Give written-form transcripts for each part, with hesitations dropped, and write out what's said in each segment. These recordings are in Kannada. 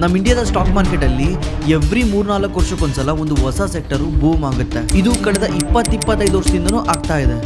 ನಮ್ಮ ಇಂಡಿಯಾದ ಸ್ಟಾಕ್ ಮಾರ್ಕೆಟ್ ಅಲ್ಲಿ ಎವ್ರಿ 3-4 ವರ್ಷಕ್ಕೊಂದ್ಸಲ ಒಂದು ಹೊಸ ಸೆಕ್ಟರ್ ಬೂಮ್ ಆಗುತ್ತೆ. ಇದು ಕಳೆದ 20-25 ವರ್ಷದಿಂದನೂ ಆಗ್ತಾ ಇದೆ.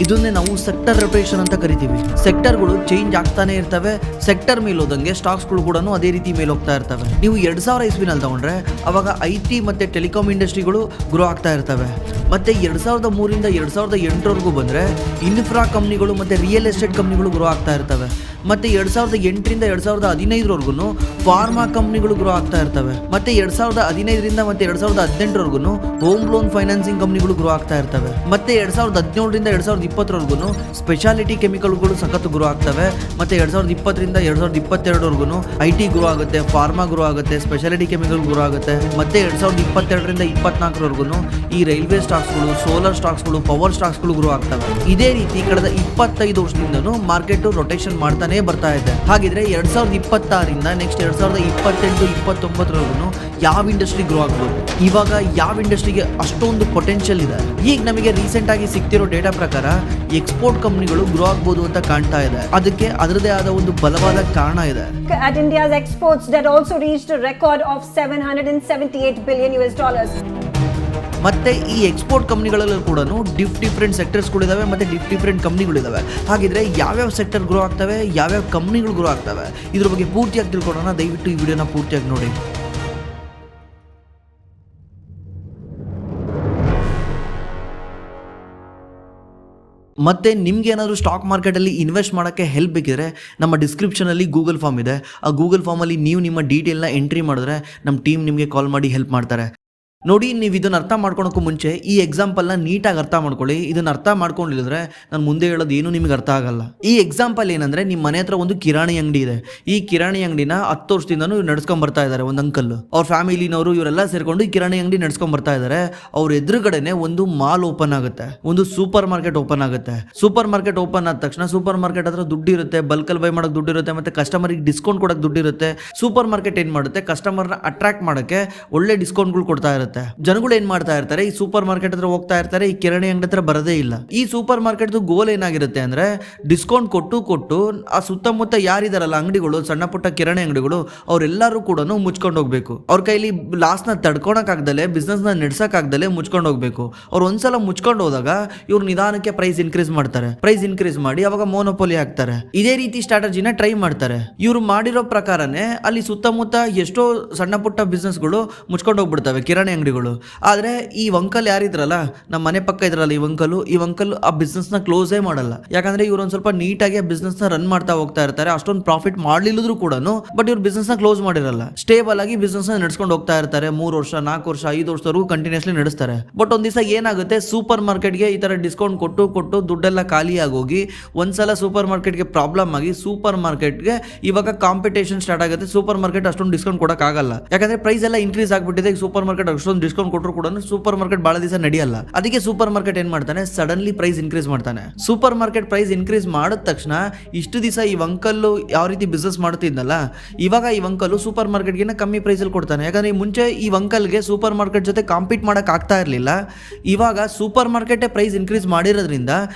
ಇದನ್ನೇ ನಾವು ಸೆಕ್ಟರ್ ರೊಟೇಷನ್ ಅಂತ ಕರಿತೀವಿ. ಸೆಕ್ಟರ್ಗಳು ಚೇಂಜ್ ಆಗ್ತಾನೆ ಇರ್ತವೆ. ಸೆಕ್ಟರ್ ಮೇಲೆ ಹೋದಂಗೆ ಸ್ಟಾಕ್ಸ್ಗಳು ಕೂಡ ಅದೇ ರೀತಿ ಮೇಲೆ ಹೋಗ್ತಾ ಇರ್ತವೆ. ನೀವು 2000 ಇಸ್ವಿನಲ್ಲಿ ತಗೊಂಡ್ರೆ ಅವಾಗ IT ಮತ್ತೆ ಟೆಲಿಕಾಂ ಇಂಡಸ್ಟ್ರಿಗಳು ಗ್ರೋ ಆಗ್ತಾ ಇರ್ತವೆ. ಮತ್ತೆ 2003ರಿಂದ 2008 ಬಂದ್ರೆ ಇನ್ಫ್ರಾ ಕಂಪ್ನಿಗಳು ಮತ್ತೆ ರಿಯಲ್ ಎಸ್ಟೇಟ್ ಕಂಪ್ನಿಗಳು ಗ್ರೋ ಆಗ್ತಾ ಇರ್ತವೆ. ಮತ್ತೆ 2008ರಿಂದ 2015 ಫಾರ್ಮಾ ಕಂಪ್ನಿಗಳು ಗ್ರೋ ಆಗ್ತಾ ಇರ್ತವೆ. ಮತ್ತೆ 2015ರಿಂದ ಮತ್ತೆ 2018 ಹೋಮ್ ಲೋನ್ ಫೈನಾನ್ಸಿಂಗ್ ಕಂಪ್ನಿಗಳು ಗ್ರೋ ಆಗ್ತಾ ಇರ್ತವೆ. ಮತ್ತೆ 2017ರಿಂದ 2020 ಸ್ಪೆಷಾಲಿಟಿ ಕೆಮಿಕಲ್ಗಳು ಸಖತ್ ಗ್ರೋ ಆಗ್ತವೆ. ಮತ್ತೆ 2020ರಿಂದ 2022 IT ಗ್ರೋ ಆಗುತ್ತೆ, ಫಾರ್ಮಾ ಗ್ರೋ ಆಗುತ್ತೆ, ಸ್ಪೆಷಾಲಿಟಿ ಕೆಮಿಕಲ್ ಗ್ರೋ ಆಗುತ್ತೆ. ಮತ್ತೆ 2022ರಿಂದ 2024 ಈ ರೈಲ್ವೆ ಸ್ಟಾಕ್ಸ್ಗಳು, ಸೋಲಾರ್ ಸ್ಟಾಕ್ಸ್ಗಳು, ಪವರ್ ಸ್ಟಾಕ್ಸ್ಗಳು ಗ್ರೋ ಆಗ್ತವೆ. ಇದೇ ರೀತಿ ಕಳೆದ 25 ವರ್ಷದಿಂದನೂ ಮಾರ್ಕೆಟ್ ರೊಟೇಷನ್ ಮಾಡ್ತಾನೆ ಬರ್ತಾ ಇದೆ. ಹಾಗಿದ್ರೆ 2026ರಿಂದ ನೆಕ್ಸ್ಟ್ 2028-29 ಯಾವ ಇಂಡಸ್ಟ್ರಿ ಗ್ರೋ ಆಗ್ಬೋದು? ಇವಾಗ ಯಾವ ಇಂಡಸ್ಟ್ರಿಗೆ ಅಷ್ಟೊಂದು ಪೊಟೆನ್ಷಿಯಲ್ ಇದೆ? ಈಗ ನಮಗೆ ರೀಸೆಂಟ್ ಆಗಿ ಸಿಗ್ತಿರೋ ಡೇಟಾ ಪ್ರಕಾರ ಎಕ್ಸ್ಪೋರ್ಟ್ ಕಂಪನಿಗಳು ಗ್ರೋ ಆಗ್ಬೋದು ಅಂತ ಕಾಣ್ತಾ ಇದೆ. ಅದಕ್ಕೆ ಅದರದೇ ಆದ ಒಂದು ಬಲವಾದ ಕಾರಣ ಇದೆ. At India's exports that also reached a record of $778 billion. ಮತ್ತೆ ಈ ಎಕ್ಸ್ಪೋರ್ಟ್ ಕಂಪ್ನಿಗಳಲ್ಲೂ ಕೂಡ ಡಿಫ್ರೆಂಟ್ ಸೆಕ್ಟರ್ಸ್ಗಳು ಇದಾವೆ ಮತ್ತೆ ಡಿಫ್ರೆಂಟ್ ಕಂಪ್ನಿಗಳಿದಾವೆ. ಹಾಗಿದ್ರೆ ಯಾವ್ಯಾವ ಸೆಕ್ಟರ್ ಗ್ರೋ ಆಗ್ತವೆ, ಯಾವ್ಯಾವ ಕಂಪ್ನಿಗಳು ಗ್ರೋ ಆಗ್ತವೆ, ಇದ್ರ ಬಗ್ಗೆ ಪೂರ್ತಿಯಾಗಿ ತಿಳ್ಕೊಳ್ಳೋಣ. ದಯವಿಟ್ಟು ಈ ವಿಡಿಯೋನ ಪೂರ್ತಿಯಾಗಿ ನೋಡಿ. ಮತ್ತೆ ನಿಮ್ಗೆ ಏನಾದರೂ ಸ್ಟಾಕ್ ಮಾರ್ಕೆಟಲ್ಲಿ ಇನ್ವೆಸ್ಟ್ ಮಾಡೋಕ್ಕೆ ಹೆಲ್ಪ್ ಬೇಕಿದ್ರೆ ನಮ್ಮ ಡಿಸ್ಕ್ರಿಪ್ಷನಲ್ಲಿ ಗೂಗಲ್ ಫಾರ್ಮ್ ಇದೆ. ಆ ಗೂಗಲ್ ಫಾರ್ಮಲ್ಲಿ ನೀವು ನಿಮ್ಮ ಡೀಟೇಲ್ನ ಎಂಟ್ರಿ ಮಾಡಿದ್ರೆ ನಮ್ಮ ಟೀಮ್ ನಿಮಗೆ ಕಾಲ್ ಮಾಡಿ ಹೆಲ್ಪ್ ಮಾಡ್ತಾರೆ. ನೋಡಿ, ನೀವು ಇದನ್ನು ಅರ್ಥ ಮಾಡ್ಕೊಳಕ್ಕೂ ಮುಂಚೆ ಈ ಎಕ್ಸಾಂಪಲ್ನ ನೀಟಾಗಿ ಅರ್ಥ ಮಾಡ್ಕೊಳ್ಳಿ. ಇದನ್ನು ಅರ್ಥ ಮಾಡ್ಕೊಂಡಿದ್ರೆ ನಾನು ಮುಂದೆ ಹೇಳೋದು ಏನು ನಿಮಗೆ ಅರ್ಥ ಆಗಲ್ಲ. ಈ ಎಕ್ಸಾಂಪಲ್ ಏನಂದರೆ, ನಿಮ್ಮ ಮನೆ ಹತ್ರ ಒಂದು ಕಿರಾಣಿ ಅಂಗಡಿ ಇದೆ. ಈ ಕಿರಾಣಿ ಅಂಗಡಿನ 10 ವರ್ಷದಿಂದನೂ ನಡ್ಸ್ಕೊಂಡ್ ಬರ್ತಾ ಇದ್ದಾರೆ ಒಂದು ಅಂಕಲ್. ಅವ್ರ ಫ್ಯಾಮಿಲಿನವರು ಇವರೆಲ್ಲ ಸೇರ್ಕೊಂಡು ಈ ಕಿರಾಣಿ ಅಂಗಡಿ ನಡ್ಸ್ಕೊಂಡ್ ಬರ್ತಾ ಇದ್ದಾರೆ. ಅವ್ರ ಎದುರುಗಡೆನೆ ಒಂದು ಮಾಲ್ ಓಪನ್ ಆಗುತ್ತೆ, ಒಂದು ಸೂಪರ್ ಮಾರ್ಕೆಟ್ ಓಪನ್ ಆಗುತ್ತೆ. ಸೂಪರ್ ಮಾರ್ಕೆಟ್ ಓಪನ್ ಆದ ತಕ್ಷಣ ಸೂಪರ್ ಮಾರ್ಕೆಟ್ ಹತ್ರ ದುಡ್ಡು ಇರುತ್ತೆ, ಬಲ್ಕಲ್ ಬೈ ಮಾಡೋಕೆ ದುಡ್ಡು ಇರುತ್ತೆ, ಮತ್ತೆ ಕಸ್ಟಮರ್ಗೆ ಡಿಸ್ಕೌಂಟ್ ಕೊಡೋಕೆ ದುಡ್ಡು ಇರುತ್ತೆ. ಸೂಪರ್ ಮಾರ್ಕೆಟ್ ಏನು ಮಾಡುತ್ತೆ, ಕಸ್ಟಮರ್ನ ಅಟ್ರಾಕ್ಟ್ ಮಾಡೋಕ್ಕೆ ಒಳ್ಳೆ ಡಿಸ್ಕೌಂಟ್ಗಳು ಕೊಡ್ತಾ ಇರುತ್ತೆ. ಜನಗಳು ಏನ್ ಮಾಡ್ತಾ ಇರ್ತಾರೆ, ಈ ಸೂಪರ್ ಮಾರ್ಕೆಟ್ ಹತ್ರ ಹೋಗ್ತಾ ಇರ್ತಾರೆ, ಈ ಕಿರಾಣಿ ಅಂಗಡಿ ಹತ್ರ ಬರದೇ ಇಲ್ಲ. ಈ ಸೂಪರ್ ಮಾರ್ಕೆಟ್ ಗೋಲ್ ಏನಾಗಿರುತ್ತೆ ಅಂದ್ರೆ, ಡಿಸ್ಕೌಂಟ್ ಕೊಟ್ಟು ಆ ಸುತ್ತಮುತ್ತ ಯಾರಿದಾರಲ್ಲ ಅಂಗಡಿಗಳು, ಸಣ್ಣ ಪುಟ್ಟ ಕಿರಾಣಿ ಅಂಗಡಿಗಳು, ಅವರೆಲ್ಲರೂ ಕೂಡ ಮುಚ್ಕೊಂಡು ಹೋಗ್ಬೇಕು. ಅವ್ರ ಕೈಲಿ ಲಾಸ್ ನ ತಡ್ಕೊಳಕ್ ಆಗ್ದಲೆ, ಬಿಸ್ನೆಸ್ ನ ನಡ್ಸಕ್ ಆಗ್ದಲೆ ಮುಚ್ಕೊಂಡು ಹೋಗ್ಬೇಕು. ಅವ್ರು ಒಂದ್ಸಲ ಮುಚ್ಕೊಂಡು ಹೋದಾಗ ಇವ್ರು ನಿಧಾನಕ್ಕೆ ಪ್ರೈಸ್ ಇನ್ಕ್ರೀಸ್ ಮಾಡ್ತಾರೆ. ಪ್ರೈಸ್ ಇನ್ಕ್ರೀಸ್ ಮಾಡಿ ಅವಾಗ ಮೋನೋಪೋಲಿ ಹಾಕ್ತಾರೆ. ಇದೇ ರೀತಿ ಸ್ಟ್ರಾಟಜಿನ ಟ್ರೈ ಮಾಡ್ತಾರೆ. ಇವ್ರು ಮಾಡಿರೋ ಪ್ರಕಾರನೇ ಅಲ್ಲಿ ಸುತ್ತಮುತ್ತ ಎಷ್ಟೋ ಸಣ್ಣ ಪುಟ್ಟ ಬಿಸ್ನೆಸ್ಗಳು ಮುಚ್ಕೊಂಡು ಹೋಗ್ಬಿಡ್ತವೆ, ಕಿರಾಣಿ ಅಂಗಡಿಗಳು. ಆದ್ರೆ ಈ ಅಂಕಲ್ ಯಾರಿದ್ರಲ್ಲ, ನಮ್ಮ ಮನೆ ಪಕ್ಕ ಇದ್ರಲ್ಲ ಈ ಅಂಕಲ್ ಆ ಬಿಸ್ನೆಸ್ ನ ಕ್ಲೋಸೇ ಮಾಡಲ್ಲ. ಯಾಕಂದ್ರೆ ಇವ್ರು ಒಂದ್ ಸ್ವಲ್ಪ ನೀಟಾಗಿ ಆ ಬಿಸ್ನೆಸ್ ನ ರನ್ ಮಾಡ್ತಾ ಹೋಗ್ತಾ ಇರ್ತಾರೆ. ಅಷ್ಟೊಂದು ಪ್ರಾಫಿಟ್ ಮಾಡ್ಲಿಲ್ಲದ್ರು ಕೂಡ ಬಟ್ ಇವ್ರು ಬಿಸ್ನೆಸ್ ನ ಕ್ಲೋಸ್ ಮಾಡಿರಲ್ಲ. ಸ್ಟೇಬಲ್ ಆಗಿ ಬಿಸ್ನೆಸ್ ನ ನಡ್ಸ್ಕೊಂಡು ಹೋಗ್ತಾ ಇರ್ತಾರೆ. 3 ವರ್ಷ 4 ವರ್ಷ 5 ವರ್ಷದವರೆಗೂ ಕಂಟಿನ್ಯೂಸ್ಲಿ ನಡೆಸ್ತಾರೆ. ಬಟ್ ಒಂದ್ ದಿವಸ ಏನಾಗುತ್ತೆ, ಸೂಪರ್ ಮಾರ್ಕೆಟ್ಗೆ ಈ ತರ ಡಿಸ್ಕೌಂಟ್ ಕೊಟ್ಟು ದುಡ್ಡೆಲ್ಲ ಖಾಲಿ ಆಗೋಗಿ ಒಂದ್ಸಲ ಸೂಪರ್ ಮಾರ್ಕೆಟ್ಗೆ ಪ್ರಾಬ್ಲಮ್ ಆಗಿ ಸೂಪರ್ ಮಾರ್ಕೆಟ್ಗೆ ಇವಾಗ ಕಾಂಪಿಟೇಷನ್ ಸ್ಟಾರ್ಟ್ ಆಗುತ್ತೆ. ಸೂಪರ್ ಮಾರ್ಕೆಟ್ ಅಷ್ಟೊಂದು ಡಿಸ್ಕೌಂಟ್ ಕೊಡಕ್ ಆಗಲ್ಲ, ಯಾಕಂದ್ರೆ ಪ್ರೈಸ್ ಎಲ್ಲ ಇನ್ಕ್ರೀಸ್ ಆಗ್ಬಿಟ್ಟಿದೆ. ಸೂಪರ್ ಮಾರ್ಕೆಟ್ ಅಷ್ಟೊಂದು ಡಿಸ್ಕೌಂಟ್ ಕೊಟ್ಟರು ಕೂಡ ಸೂಪರ್ ಮಾರ್ಕೆಟ್ ಬಹಳ ದಿವಸ ನಡೆಯಲ್ಲ. ಅದಕ್ಕೆ ಸೂಪರ್ ಮಾರ್ಕೆಟ್ ಏನ್ ಮಾಡ್ತಾನೆ, ಸಡನ್ಲಿ ಪ್ರೈಸ್ ಇನ್ಕ್ರೀಸ್ ಮಾಡ್ತಾನೆ. ಸೂಪರ್ ಮಾರ್ಕೆಟ್ ಪ್ರೈಸ್ ಇನ್ಕ್ರೀಸ್ ಮಾಡಿದ ತಕ್ಷಣ ಇಷ್ಟು ದಿವಸ ಈ ಅಂಕಲ್ ಯಾವ ರೀತಿ ಬಿಸ್ನೆಸ್ ಮಾಡ್ತಿದ್ನಲ್ಲ, ಇವಾಗ ಈ ಅಂಕಲ್ ಸೂಪರ್ ಮಾರ್ಕೆಟ್ಗಿನ ಕಮ್ಮಿ ಪ್ರೈಸ್ ಅಲ್ಲಿ ಕೊಡ್ತಾನೆ. ಯಾಕಂದ್ರೆ ಮುಂಚೆ ಈ ಅಂಕಲ್ಗೆ ಸೂಪರ್ ಮಾರ್ಕೆಟ್ ಜೊತೆ ಕಾಂಪೀಟ್ ಮಾಡಕ್ ಆಗ್ತಾ ಇರ್ಲಿಲ್ಲ. ಇವಾಗ ಸೂಪರ್ ಮಾರ್ಕೆಟ್ ಪ್ರೈಸ್ ಇನ್ಕ್ರೀಸ್ ಮಾಡಿರೋದ್ರಿಂದ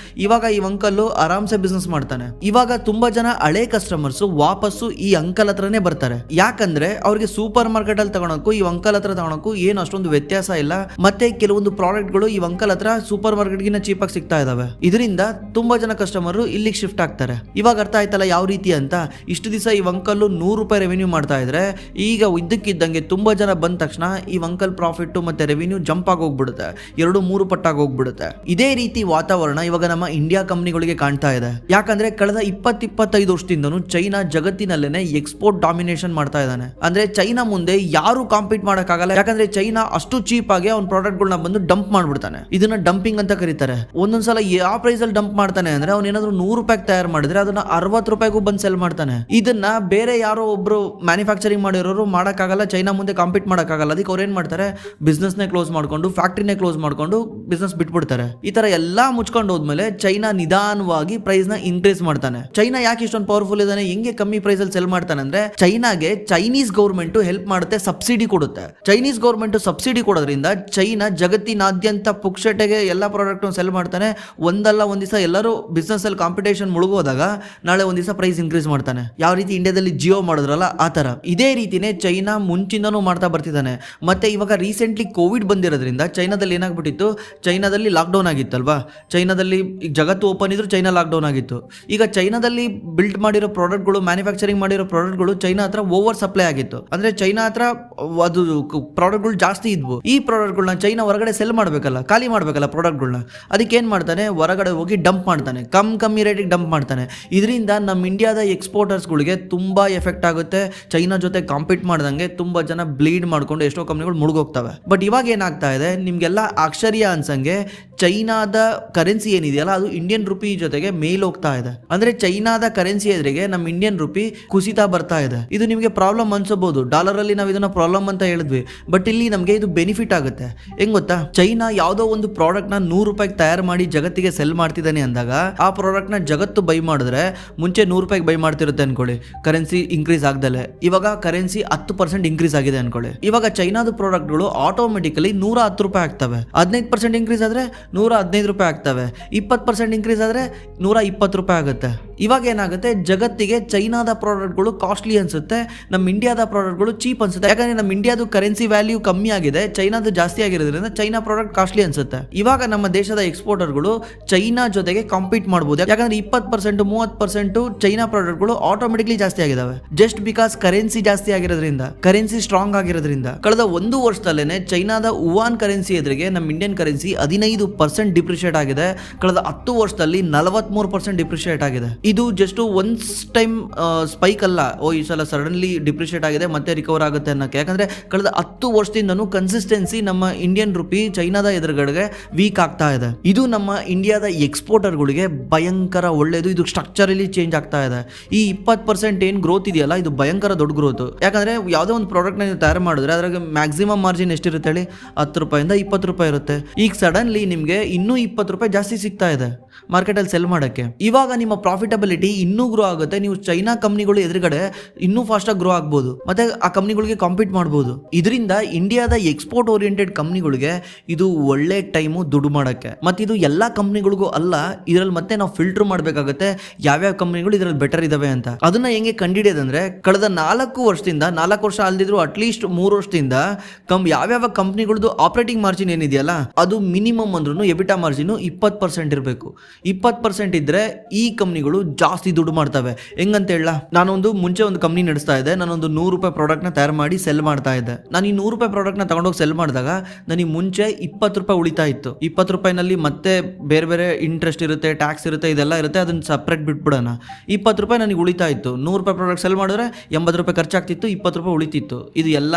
ಇವಾಗ ಈ ಅಂಕಲ್ ಆರಾಮ್ಸೆ ಬಿಸ್ನೆಸ್ ಮಾಡ್ತಾನೆ. ಇವಾಗ ತುಂಬಾ ಜನ ಹಳೆ ಕಸ್ಟಮರ್ಸ್ ವಾಪಸ್ಸು ಈ ಅಂಕಲ್ ಹತ್ರನೇ ಬರ್ತಾರೆ. ಯಾಕಂದ್ರೆ ಅವ್ರಿಗೆ ಸೂಪರ್ ಮಾರ್ಕೆಟ್ ಅಲ್ಲಿ ತಗೊಳಕ್ಕೂ ಈ ಅಂಕಲ್ ಹತ್ರ ತಗೊಳಕ್ಕೂ ಏನು ಅಷ್ಟೊಂದು ವ್ಯತ್ಯಾಸ ಇಲ್ಲ. ಮತ್ತೆ ಕೆಲವೊಂದು ಪ್ರಾಡಕ್ಟ್ಗಳು ಈ ಅಂಕಲ್ ಹತ್ರ ಸೂಪರ್ ಮಾರ್ಕೆಟ್ ಗಿನ್ನ ಚೀಪ್ ಆಗಿ ಸಿಗ್ತಾ ಇದಾವೆ. ಇದರಿಂದ ತುಂಬಾ ಜನ ಕಸ್ಟಮರ್ ಇಲ್ಲಿಗೆ ಶಿಫ್ಟ್ ಆಗ್ತಾರೆ. ಇವಾಗ ಅರ್ಥ ಆಯ್ತಲ್ಲ ಯಾವ ರೀತಿ ಅಂತ. ಇಷ್ಟು ದಿವಸ ಈ ಅಂಕಲ್ 100 ರೂಪಾಯಿ ರೆವೆನ್ಯೂ ಮಾಡ್ತಾ ಇದ್ರೆ, ಈಗ ಇದ್ದಕ್ಕಿದ್ದಂಗೆ ತುಂಬಾ ಜನ ಬಂದ ತಕ್ಷಣ ಈ ಅಂಕಲ್ ಪ್ರಾಫಿಟ್ ಮತ್ತೆ ರೆವೆನ್ಯೂ ಜಂಪ್ ಆಗಿ ಹೋಗ್ಬಿಡುತ್ತೆ, 2-3 ಪಟ್ಟಾಗಿ ಹೋಗ್ಬಿಡುತ್ತೆ. ಇದೇ ರೀತಿ ವಾತಾವರಣ ಇವಾಗ ನಮ್ಮ ಇಂಡಿಯಾ ಕಂಪನಿಗಳಿಗೆ ಕಾಣ್ತಾ ಇದೆ. ಯಾಕಂದ್ರೆ ಕಳೆದ 20-25 ವರ್ಷದಿಂದನೂ ಚೈನಾ ಜಗತ್ತಿನಲ್ಲೇನೆ ಎಕ್ಸ್ಪೋರ್ಟ್ ಡಾಮಿನೇಷನ್ ಮಾಡ್ತಾ ಇದ್ದಾನೆ. ಅಂದ್ರೆ ಚೈನಾ ಮುಂದೆ ಯಾರು ಕಾಂಪೀಟ್ ಮಾಡಕ್ಕಾಗಲ್ಲ. ಯಾಕಂದ್ರೆ ಚೈನಾ ಅಷ್ಟು ಚೀಪ್ ಆಗಿ ಅವ್ನ ಪ್ರಾಡಕ್ಟ್ಗಳನ್ನ ಬಂದು ಡಂಪ್ ಮಾಡ್ಬಿಡ್ತಾನೆ. ಇದನ್ನ ಡಂಪಿಂಗ್ ಅಂತ ಕರೀತಾರೆ. ಒಂದೊಂದ್ಸಲ ಯಾವ ಪ್ರೈಸ್ ಅಲ್ಲಿ ಡಂಪ್ ಮಾಡ್ತಾನೆ ಅಂದ್ರೆ, ಅವ್ನ ಏನಾದ್ರು 100 ರೂಪಾಯಿ ತಯಾರು ಮಾಡಿದ್ರೆ ಅದನ್ನ 60 ರೂಪಾಯಿಗೂ ಬಂದು ಸೆಲ್ ಮಾಡ್ತಾನೆ. ಇದನ್ನ ಬೇರೆ ಯಾರೋ ಒಬ್ರು ಮ್ಯಾನುಫ್ಯಾಕ್ಚರಿಂಗ್ ಮಾಡಿರೋರು ಮಾಡಕ್ಕಾಗಲ್ಲ, ಚೈನಾ ಮುಂದೆ ಕಾಂಪೀಟ್ ಮಾಡಕ್ಕಾಗಲ್ಲ. ಅದಕ್ಕೆ ಅವ್ರು ಏನ್ ಮಾಡ್ತಾರೆ, ಬಿಸ್ನೆಸ್ ನೇ ಕ್ಲೋಸ್ ಮಾಡ್ಕೊಂಡು, ಫ್ಯಾಕ್ಟ್ರಿನೇ ಕ್ಲೋಸ್ ಮಾಡ್ಕೊಂಡು ಬಿಸ್ನೆಸ್ ಬಿಟ್ಬಿಡ್ತಾರೆ. ಈ ತರ ಎಲ್ಲಾ ಮುಚ್ಕೊಂಡು ಹೋದ್ಮೇಲೆ ಚೈನಾ ನಿಧಾನವಾಗಿ ಪ್ರೈಸ್ ನ ಇನ್ಕ್ರೀಸ್ ಮಾಡ್ತಾನೆ. ಚೈನಾ ಯಾಕೆ ಇಷ್ಟೊಂದು ಪವರ್ಫುಲ್ ಇದಾನೆ, ಹೆಂಗೆ ಕಮ್ಮಿ ಪ್ರೈಸ್ ಅಲ್ಲಿ ಸೆಲ್ ಮಾಡ್ತಾನೆ ಅಂದ್ರೆ, ಚೈನಾಗೆ ಚೈನೀಸ್ ಗೌರ್ಮೆಂಟ್ ಹೆಲ್ಪ್ ಮಾಡುತ್ತೆ, ಸಬ್ಸಿಡಿ ಕೊಡುತ್ತೆ. ಚೈನೀಸ್ ಗೌರ್ಮೆಂಟ್ ಸಬ್ಸಿಡಿ ಕೊಡೋದ್ರಿಂದ ಚೈನಾ ಜಗತ್ತಿನಾದ್ಯಂತ ಪುಕ್ಷಟೆಗೆ ಎಲ್ಲ ಪ್ರಾಡಕ್ಟ್ ಸೆಲ್ ಮಾಡ್ತಾನೆ. ಒಂದಲ್ಲ ಒಂದ್ ದಿವಸ ಎಲ್ಲರೂ ಬಿಸ್ನೆಸ್ ಅಲ್ಲಿ ಕಾಂಪಿಟೇಷನ್ ಮುಳುಗೋದಾಗ ನಾಳೆ ಒಂದ್ ದಿವಸ ಪ್ರೈಸ್ ಇನ್ಕ್ರೀಸ್ ಮಾಡ್ತಾನೆ. ಯಾವ ರೀತಿ ಇಂಡಿಯಾದಲ್ಲಿ ಜಿಯೋ ಮಾಡಿದ್ರಲ್ಲ ಆ ತರ. ಇದೇ ರೀತಿನೇ ಚೈನಾ ಮುಂಚಿಂದನೂ ಮಾಡ್ತಾ ಬರ್ತಿದ್ದಾನೆ. ಮತ್ತೆ ಇವಾಗ ರೀಸೆಂಟ್ಲಿ ಕೋವಿಡ್ ಬಂದಿರೋದ್ರಿಂದ ಚೈನಾದಲ್ಲಿ ಏನಾಗ್ಬಿಟ್ಟಿತ್ತು, ಚೈನಾದಲ್ಲಿ ಲಾಕ್ಡೌನ್ ಆಗಿತ್ತಲ್ವಾ, ಚೈನಾದಲ್ಲಿ ಈಗ ಜಗತ್ತು ಓಪನ್ ಇದ್ರು ಚೈನಾ ಲಾಕ್ಡೌನ್ ಆಗಿತ್ತು. ಈಗ ಚೈನಾದಲ್ಲಿ ಬಿಲ್ಡ್ ಮಾಡಿರೋ ಪ್ರಾಡಕ್ಟ್ಗಳು, ಮ್ಯಾನುಫ್ಯಾಕ್ಚರಿಂಗ್ ಮಾಡಿರೋ ಪ್ರಾಡಕ್ಟ್ಗಳು ಚೈನಾ ಹತ್ರ ಓವರ್ ಸಪ್ಲೈ ಆಗಿತ್ತು. ಅಂದ್ರೆ ಚೈನಾ ಹತ್ರ ಅದು ಪ್ರಾಡಕ್ಟ್ಗಳು ಜಾಸ್ತಿ ಇದ್ವು. ಈ ಪ್ರಾಡಕ್ಟ್ಗಳನ್ನ ಚೈನಾ ಹೊರಗಡೆ ಸೆಲ್ ಮಾಡಬೇಕಲ್ಲ, ಖಾಲಿ ಮಾಡಬೇಕಲ್ಲ ಪ್ರಾಡಕ್ಟ್ಗಳನ್ನ. ಅದಕ್ಕೆ ಏನು ಮಾಡ್ತಾನೆ, ಹೊರಗಡೆ ಹೋಗಿ ಡಂಪ್ ಮಾಡ್ತಾನೆ, ಕಮ್ಮಿ ರೇಟಿಗೆ ಡಂಪ್ ಮಾಡ್ತಾನೆ. ಇದರಿಂದ ನಮ್ಮ ಇಂಡಿಯಾದ ಎಕ್ಸ್ಪೋರ್ಟರ್ಸ್ಗಳಿಗೆ ತುಂಬ ಎಫೆಕ್ಟ್ ಆಗುತ್ತೆ. ಚೈನಾ ಜೊತೆ ಕಾಂಪೀಟ್ ಮಾಡ್ದಂಗೆ ತುಂಬ ಜನ ಬ್ಲೀಡ್ ಮಾಡ್ಕೊಂಡು ಎಷ್ಟೋ ಕಂಪ್ನಿಗಳು ಮುಳುಗೋಗ್ತವೆ. ಬಟ್ ಇವಾಗ ಏನಾಗ್ತಾ ಇದೆ, ನಿಮಗೆಲ್ಲ ಆಶ್ಚರ್ಯ ಅನ್ಸಂಗೆ ಚೈನಾದ ಕರೆನ್ಸಿ ಏನಿದೆಯಲ್ಲ ಅದು ಇಂಡಿಯನ್ ರುಪಿ ಜೊತೆಗೆ ಮೇಲ್ ಹೋಗ್ತಾ ಇದೆ. ಅಂದ್ರೆ ಚೈನಾದ ಕರೆನ್ಸಿ ಎದುರಿಗೆ ನಮ್ಮ ಇಂಡಿಯನ್ ರುಪಿ ಕುಸಿತಾ ಬರ್ತಾ ಇದೆ. ಇದು ನಿಮಗೆ ಪ್ರಾಬ್ಲಮ್ ಅನ್ಸಬಹುದು. ಡಾಲರ್ ಅಲ್ಲಿ ನಾವು ಇದನ್ನ ಪ್ರಾಬ್ಲಮ್ ಅಂತ ಹೇಳಿದ್ವಿ, ಬಟ್ ಇಲ್ಲಿ ನಮಗೆ ಇದು ಬೆನಿಫಿಟ್ ಆಗುತ್ತೆ. ಹೆಂಗ್ ಗೊತ್ತಾ, ಚೈನಾ ಯಾವುದೋ ಒಂದು ಪ್ರಾಡಕ್ಟ್ ನ 100 ರೂಪಾಯಿಗೆ ತಯಾರು ಮಾಡಿ ಜಗತ್ತಿಗೆ ಸೆಲ್ ಮಾಡ್ತಿದ್ದಾನೆ ಅಂದಾಗ ಆ ಪ್ರಾಡಕ್ಟ್ ನ ಜಗತ್ತು ಬೈ ಮಾಡಿದ್ರೆ ಮುಂಚೆ 100 ರೂಪಾಯಿಗೆ ಬೈ ಮಾಡ್ತಿರುತ್ತೆ ಅನ್ಕೊಳ್ಳಿ, ಕರೆನ್ಸಿ ಇನ್ಕ್ರೀಸ್ ಆಗ್ದಲೆ. ಇವಾಗ ಕರೆನ್ಸಿ 10% ಇನ್ಕ್ರೀಸ್ ಆಗಿದೆ ಅನ್ಕೊಳ್ಳಿ. ಇವಾಗ ಚೈನಾದ ಪ್ರಾಡಕ್ಟ್ಗಳು ಆಟೋಮೆಟಿಕಲಿ 110 ರೂಪಾಯಿ ಆಗ್ತವೆ. 15% ಇನ್ಕ್ರೀಸ್ ಆದ್ರೆ 115 ರೂಪಾಯಿ ಆಗ್ತವೆ. 20% ಇನ್ಕ್ರೀಸ್ ಆದ್ರೆ 120 ರೂಪಾಯಿ ಆಗುತ್ತೆ. ಇವಾಗ ಏನಾಗುತ್ತೆ, ಜಗತ್ತಿಗೆ ಚೈನಾದ ಪ್ರಾಡಕ್ಟ್ಗಳು ಕಾಸ್ಟ್ಲಿ ಅನ್ಸುತ್ತೆ, ನಮ್ಮ ಇಂಡಿಯಾದ ಪ್ರಾಡಕ್ಟ್ಗಳು ಚೀಪ್ ಅನ್ಸುತ್ತೆ. ಯಾಕಂದ್ರೆ ನಮ್ಮ ಇಂಡಿಯಾದ ಕರೆನ್ಸಿ ವ್ಯಾಲ್ಯೂ ಕಮ್ಮಿ ಆಗಿದೆ, ಚೈನಾದ ಜಾಸ್ತಿ ಆಗಿರೋದ್ರಿಂದ ಚೈನಾ ಪ್ರಾಡಕ್ಟ್ ಕಾಸ್ಟ್ಲಿ ಅನ್ಸುತ್ತೆ. ಇವಾಗ ನಮ್ಮ ದೇಶದ ಎಕ್ಸ್ಪೋರ್ಟರ್ಗಳು ಚೈನಾ ಜೊತೆಗೆ ಕಾಂಪೀಟ್ ಮಾಡಬಹುದು. ಯಾಕಂದ್ರೆ 20% 30% ಚೈನಾ ಪ್ರಾಡಕ್ಟ್ಗಳು ಆಟೋಮೆಟಿಕ್ಲಿ ಜಾಸ್ತಿ ಆಗಿದಾವೆ. ಜಸ್ಟ್ ಬಿಕಾಸ್ ಕರೆನ್ಸಿ ಜಾಸ್ತಿ ಆಗಿರೋದ್ರಿಂದ, ಕರೆನ್ಸಿ ಸ್ಟ್ರಾಂಗ್ ಆಗಿರೋದ್ರಿಂದ. ಕಳೆದ 1 ವರ್ಷದಲ್ಲೇನೆ ಚೈನಾದ ಯುವಾನ್ ಕರೆನ್ಸಿ ಎದುರಿಗೆ ನಮ್ಮ ಇಂಡಿಯನ್ ಕರೆನ್ಸಿ 15% ಡಿಪ್ರಿಷಿಯೇಟ್ ಆಗಿದೆ. ಕಳೆದ 10 ವರ್ಷದಲ್ಲಿ 43% ಡಿಪ್ರಿಷಿಯೇಟ್ ಆಗಿದೆ. ಇದು ಜಸ್ಟ್ ಒನ್ಸ್ ಟೈಮ್ ಸ್ಪೈಕ್ ಅಲ್ಲ, ಈ ಸಲ ಸಡನ್ಲಿ ಡಿಪ್ರಿಷಿಯೇಟ್ ಆಗಿದೆ ಮತ್ತೆ ರಿಕವರ್ ಆಗುತ್ತೆ ಅನ್ನಕ್ಕೆ. ಯಾಕಂದ್ರೆ ಕಳೆದ 10 ವರ್ಷದಿಂದನೂ ಕನ್ಸಿಸ್ಟೆನ್ಸಿ ನಮ್ಮ ಇಂಡಿಯನ್ ರುಪಿ ಚೈನಾದ ಎದುರುಗಡೆಗೆ ವೀಕ್ ಆಗ್ತಾ ಇದೆ. ಇದು ನಮ್ಮ ಇಂಡಿಯಾದ ಎಕ್ಸ್ಪೋರ್ಟರ್ಗಳಿಗೆ ಭಯಂಕರ ಒಳ್ಳೇದು. ಇದು ಸ್ಟ್ರಕ್ಚರಲಿ ಚೇಂಜ್ ಆಗ್ತಾ ಇದೆ. ಈ 20% ಏನು ಗ್ರೋತ್ ಇದೆಯಲ್ಲ, ಇದು ಭಯಂಕರ ದೊಡ್ಡ ಗ್ರೋತ್. ಯಾಕಂದ್ರೆ ಯಾವುದೋ ಒಂದು ಪ್ರಾಡಕ್ಟ್ ನೀವು ತಯಾರು ಮಾಡಿದ್ರೆ ಅದ್ರಾಗ ಮ್ಯಾಕ್ಸಿಮಮ್ ಮಾರ್ಜಿನ್ ಎಷ್ಟಿರುತ್ತೆ ಹೇಳಿ, 10 ರೂಪಾಯಿಂದ 20 ರೂಪಾಯಿ ಇರುತ್ತೆ. ಈಗ ಸಡನ್ಲಿ ನಿಮಗೆ ಇನ್ನೂ 20 ರೂಪಾಯಿ ಜಾಸ್ತಿ ಸಿಗ್ತಾ ಇದೆ ಮಾರ್ಕೆಟಲ್ಲಿ ಸೆಲ್ ಮಾಡೋಕ್ಕೆ. ಇವಾಗ ನಿಮ್ಮ ಪ್ರಾಫಿಟಬಿಲಿಟಿ ಇನ್ನೂ ಗ್ರೋ ಆಗುತ್ತೆ. ನೀವು ಚೈನಾ ಕಂಪ್ನಿಗಳು ಎದುರುಗಡೆ ಇನ್ನೂ ಫಾಸ್ಟಾಗಿ ಗ್ರೋ ಆಗ್ಬೋದು, ಮತ್ತೆ ಆ ಕಂಪ್ನಿಗಳಿಗೆ ಕಾಂಪೀಟ್ ಮಾಡ್ಬೋದು. ಇದರಿಂದ ಇಂಡಿಯಾದ ಎಕ್ಸ್ಪೋರ್ಟ್ ಓರಿಯೆಂಟೆಡ್ ಕಂಪ್ನಿಗಳಿಗೆ ಇದು ಒಳ್ಳೆ ಟೈಮು ದುಡ್ಡು ಮಾಡೋಕ್ಕೆ. ಮತ್ತು ಇದು ಎಲ್ಲ ಕಂಪ್ನಿಗಳಿಗೂ ಅಲ್ಲ, ಇದರಲ್ಲಿ ಮತ್ತೆ ನಾವು ಫಿಲ್ಟರ್ ಮಾಡಬೇಕಾಗುತ್ತೆ ಯಾವ್ಯಾವ ಕಂಪ್ನಿಗಳು ಇದರಲ್ಲಿ ಬೆಟರ್ ಇದಾವೆ ಅಂತ. ಅದನ್ನ ಹೆಂಗೆ ಕಂಡಿಡಿಯೋದಂದ್ರೆ, ಕಳೆದ 4 ವರ್ಷದಿಂದ, 4 ವರ್ಷ ಅಲ್ದಿದ್ರು ಅಟ್ಲೀಸ್ಟ್ 3 ವರ್ಷದಿಂದ ಯಾವ್ಯಾವ ಕಂಪ್ನಿಗಳದ್ದು ಆಪರೇಟಿಂಗ್ ಮಾರ್ಜಿನ್ ಏನಿದೆಯಲ್ಲ ಅದು ಮಿನಿಮಮ್ ಅಂದ್ರೂ ಎಬಿಟಾ ಮಾರ್ಜಿನ್ 20% ಇರಬೇಕು. 20% ಇದ್ರೆ ಈ ಕಂಪ್ನಿಗಳು ಜಾಸ್ತಿ ದುಡ್ಡು ಮಾಡ್ತವೆ. ಹೆಂಗಂತ ಹೇಳ, ನಾನೊಂದು ಮುಂಚೆ ಒಂದು ಕಂಪ್ನಿ ನಡೆಸ್ತಾ ಇದ್ದೆ. ನಾನೊಂದು 100 ರೂಪಾಯಿ ಪ್ರಾಡಕ್ಟ್ ನ ತಯಾರು ಮಾಡಿ ಸೆಲ್ ಮಾಡ್ತಾ ಇದ್ದೆ. ನಾನು ಈ 100 ರೂಪಾಯಿ ಪ್ರಾಡಕ್ಟ್ ನ ತಗೊಂಡೋಗಿ ಸೆಲ್ ಮಾಡಿದಾಗ ನನಗೆ ಮುಂಚೆ 20 ರೂಪಾಯಿ ಉಳಿತಾ ಇತ್ತು. 20 ರೂಪಾಯಿನಲ್ಲಿ ಮತ್ತೆ ಬೇರೆ ಬೇರೆ ಇಂಟ್ರೆಸ್ಟ್ ಇರುತ್ತೆ, ಟ್ಯಾಕ್ಸ್ ಇರುತ್ತೆ, ಇದೆಲ್ಲ ಇರುತ್ತೆ, ಅದನ್ನ ಸಪ್ರೇಟ್ ಬಿಟ್ಬಿಡೋಣ. 20 ರೂಪಾಯಿ ನನಗೆ ಉಳಿತಾ ಇತ್ತು. 100 ರೂಪಾಯಿ ಪ್ರಾಡಕ್ಟ್ ಸೆಲ್ ಮಾಡಿದ್ರೆ 80 ರೂಪಾಯಿ ಖರ್ಚಾಗ್ತಿತ್ತು, 20 ರೂಪಾಯಿ ಉಳಿತಿತ್ತು. ಇದು ಎಲ್ಲ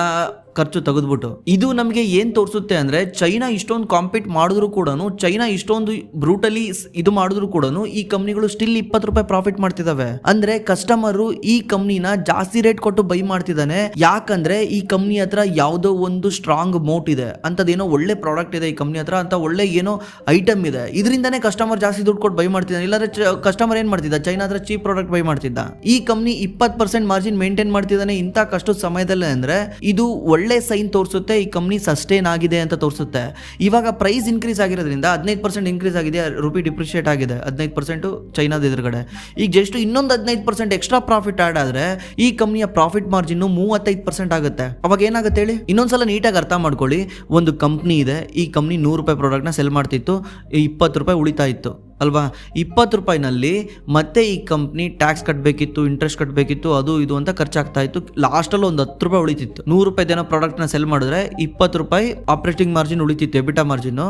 ಖರ್ಚು ತೆಗೆದ್ಬಿಟ್ಟು. ಇದು ನಮಗೆ ಏನ್ ತೋರಿಸುತ್ತೆ ಅಂದ್ರೆ, ಚೈನಾ ಇಷ್ಟೊಂದು ಕಾಂಪೀಟ್ ಮಾಡಿದ್ರು ಕೂಡ, ಚೈನಾ ಇಷ್ಟೊಂದು ಬ್ರೂಟಲಿ ಇದು ಮಾಡಿದ್ರು ಕೂಡ ಈ ಕಂಪ್ನಿಗಳು ಸ್ಟಿಲ್ 20 ರೂಪಾಯಿ ಪ್ರಾಫಿಟ್ ಮಾಡ್ತಿದಾವೆ. ಅಂದ್ರೆ ಕಸ್ಟಮರು ಈ ಕಂಪ್ನಿನ ಜಾಸ್ತಿ ರೇಟ್ ಕೊಟ್ಟು ಬೈ ಮಾಡ್ತಿದ್ದಾನೆ. ಯಾಕಂದ್ರೆ ಈ ಕಂಪ್ನಿ ಹತ್ರ ಯಾವುದೋ ಒಂದು ಸ್ಟ್ರಾಂಗ್ ಮೋಟ್ ಇದೆ, ಅಂತದೇನೋ ಒಳ್ಳೆ ಪ್ರಾಡಕ್ಟ್ ಇದೆ ಈ ಕಂಪ್ನಿ ಹತ್ರ ಅಂತ, ಒಳ್ಳೆ ಏನೋ ಐಟಮ್ ಇದೆ. ಇದರಿಂದಾನೇ ಕಸ್ಟಮರ್ ಜಾಸ್ತಿ ದುಡ್ಡು ಕೊಟ್ಟು ಬೈ ಮಾಡ್ತಿದ್ದಾನೆ. ಇಲ್ಲಾಂದ್ರೆ ಕಸ್ಟಮರ್ ಏನ್ ಮಾಡ್ತಿದ್ದ, ಚೈನಾ ಹತ್ರ ಚೀಪ್ ಪ್ರಾಡಕ್ಟ್ ಬೈ ಮಾಡ್ತಿದ್ದ. ಈ ಕಂಪ್ನಿ 20% ಮಾರ್ಜಿನ್ ಮೇಂಟೈನ್ ಮಾಡ್ತಿದ್ದಾನೆ ಇಂಥ ಕಷ್ಟ ಸಮಯದಲ್ಲಿ. ಅಂದ್ರೆ ಇದು ಒಳ್ಳೆ ಸೈನ್ ತೋರಿಸುತ್ತೆ, ಈ ಕಂಪ್ನಿ ಸಸ್ಟೈನ್ ಆಗಿದೆ ಅಂತ ತೋರಿಸುತ್ತೆ. ಇವಾಗ ಪ್ರೈಸ್ ಇನ್ಕ್ರೀಸ್ ಆಗಿರೋದ್ರಿಂದ 15% ಇನ್ಕ್ರೀಸ್ ಆಗಿದೆ, ರುಪಿ ಡಿಪ್ರಿಷಿಯೇಟ್ ಆಗಿದೆ 15% ಚೈನಾದ ಎದುರುಗಡೆ. ಈಗ ಜಸ್ಟ್ ಇನ್ನೊಂದು 15% ಎಕ್ಸ್ಟ್ರಾ ಪ್ರಾಫಿಟ್ ಆಡ್ ಆದ್ರೆ ಈ ಕಂಪ್ನಿಯ ಪ್ರಾಫಿಟ್ ಮಾರ್ಜಿನ್ 35% ಆಗುತ್ತೆ. ಅವಾಗ ಏನಾಗುತ್ತೆ ಹೇಳಿ, ಇನ್ನೊಂದ್ಸಲ ನೀಟಾಗಿ ಅರ್ಥ ಮಾಡ್ಕೊಳ್ಳಿ. ಒಂದು ಕಂಪ್ನಿ ಇದೆ, ಈ ಕಂಪ್ನಿ 100 ರೂಪಾಯಿ ಪ್ರಾಡಕ್ಟ್ ನ ಸೆಲ್ ಮಾಡ್ತಿತ್ತು, 20 ರೂಪಾಯಿ ಉಳಿತಾ ಇತ್ತು ಅಲ್ವಾ. 20 ರೂಪಾಯಿನಲ್ಲಿ ಮತ್ತೆ ಈ ಕಂಪ್ನಿ ಟ್ಯಾಕ್ಸ್ ಕಟ್ಟಬೇಕಿತ್ತು, ಇಂಟ್ರೆಸ್ಟ್ ಕಟ್ಟಬೇಕಿತ್ತು, ಅದು ಇದು ಅಂತ ಖರ್ಚಾಗ್ತಾ ಇತ್ತು. ಲಾಸ್ಟಲ್ಲಿ ಒಂದು 10 ರೂಪಾಯಿ ಉಳಿತಿತ್ತು. 100 ರೂಪಾಯಿ ಏನೋ ಪ್ರಾಡಕ್ಟ್ನ ಸೆಲ್ ಮಾಡಿದ್ರೆ 20 ರೂಪಾಯಿ ಆಪರೇಟಿಂಗ್ ಮಾರ್ಜಿನ್ ಉಳಿತಿತ್ತು, ಎಬಿಟಾ ಮಾರ್ಜಿನ್.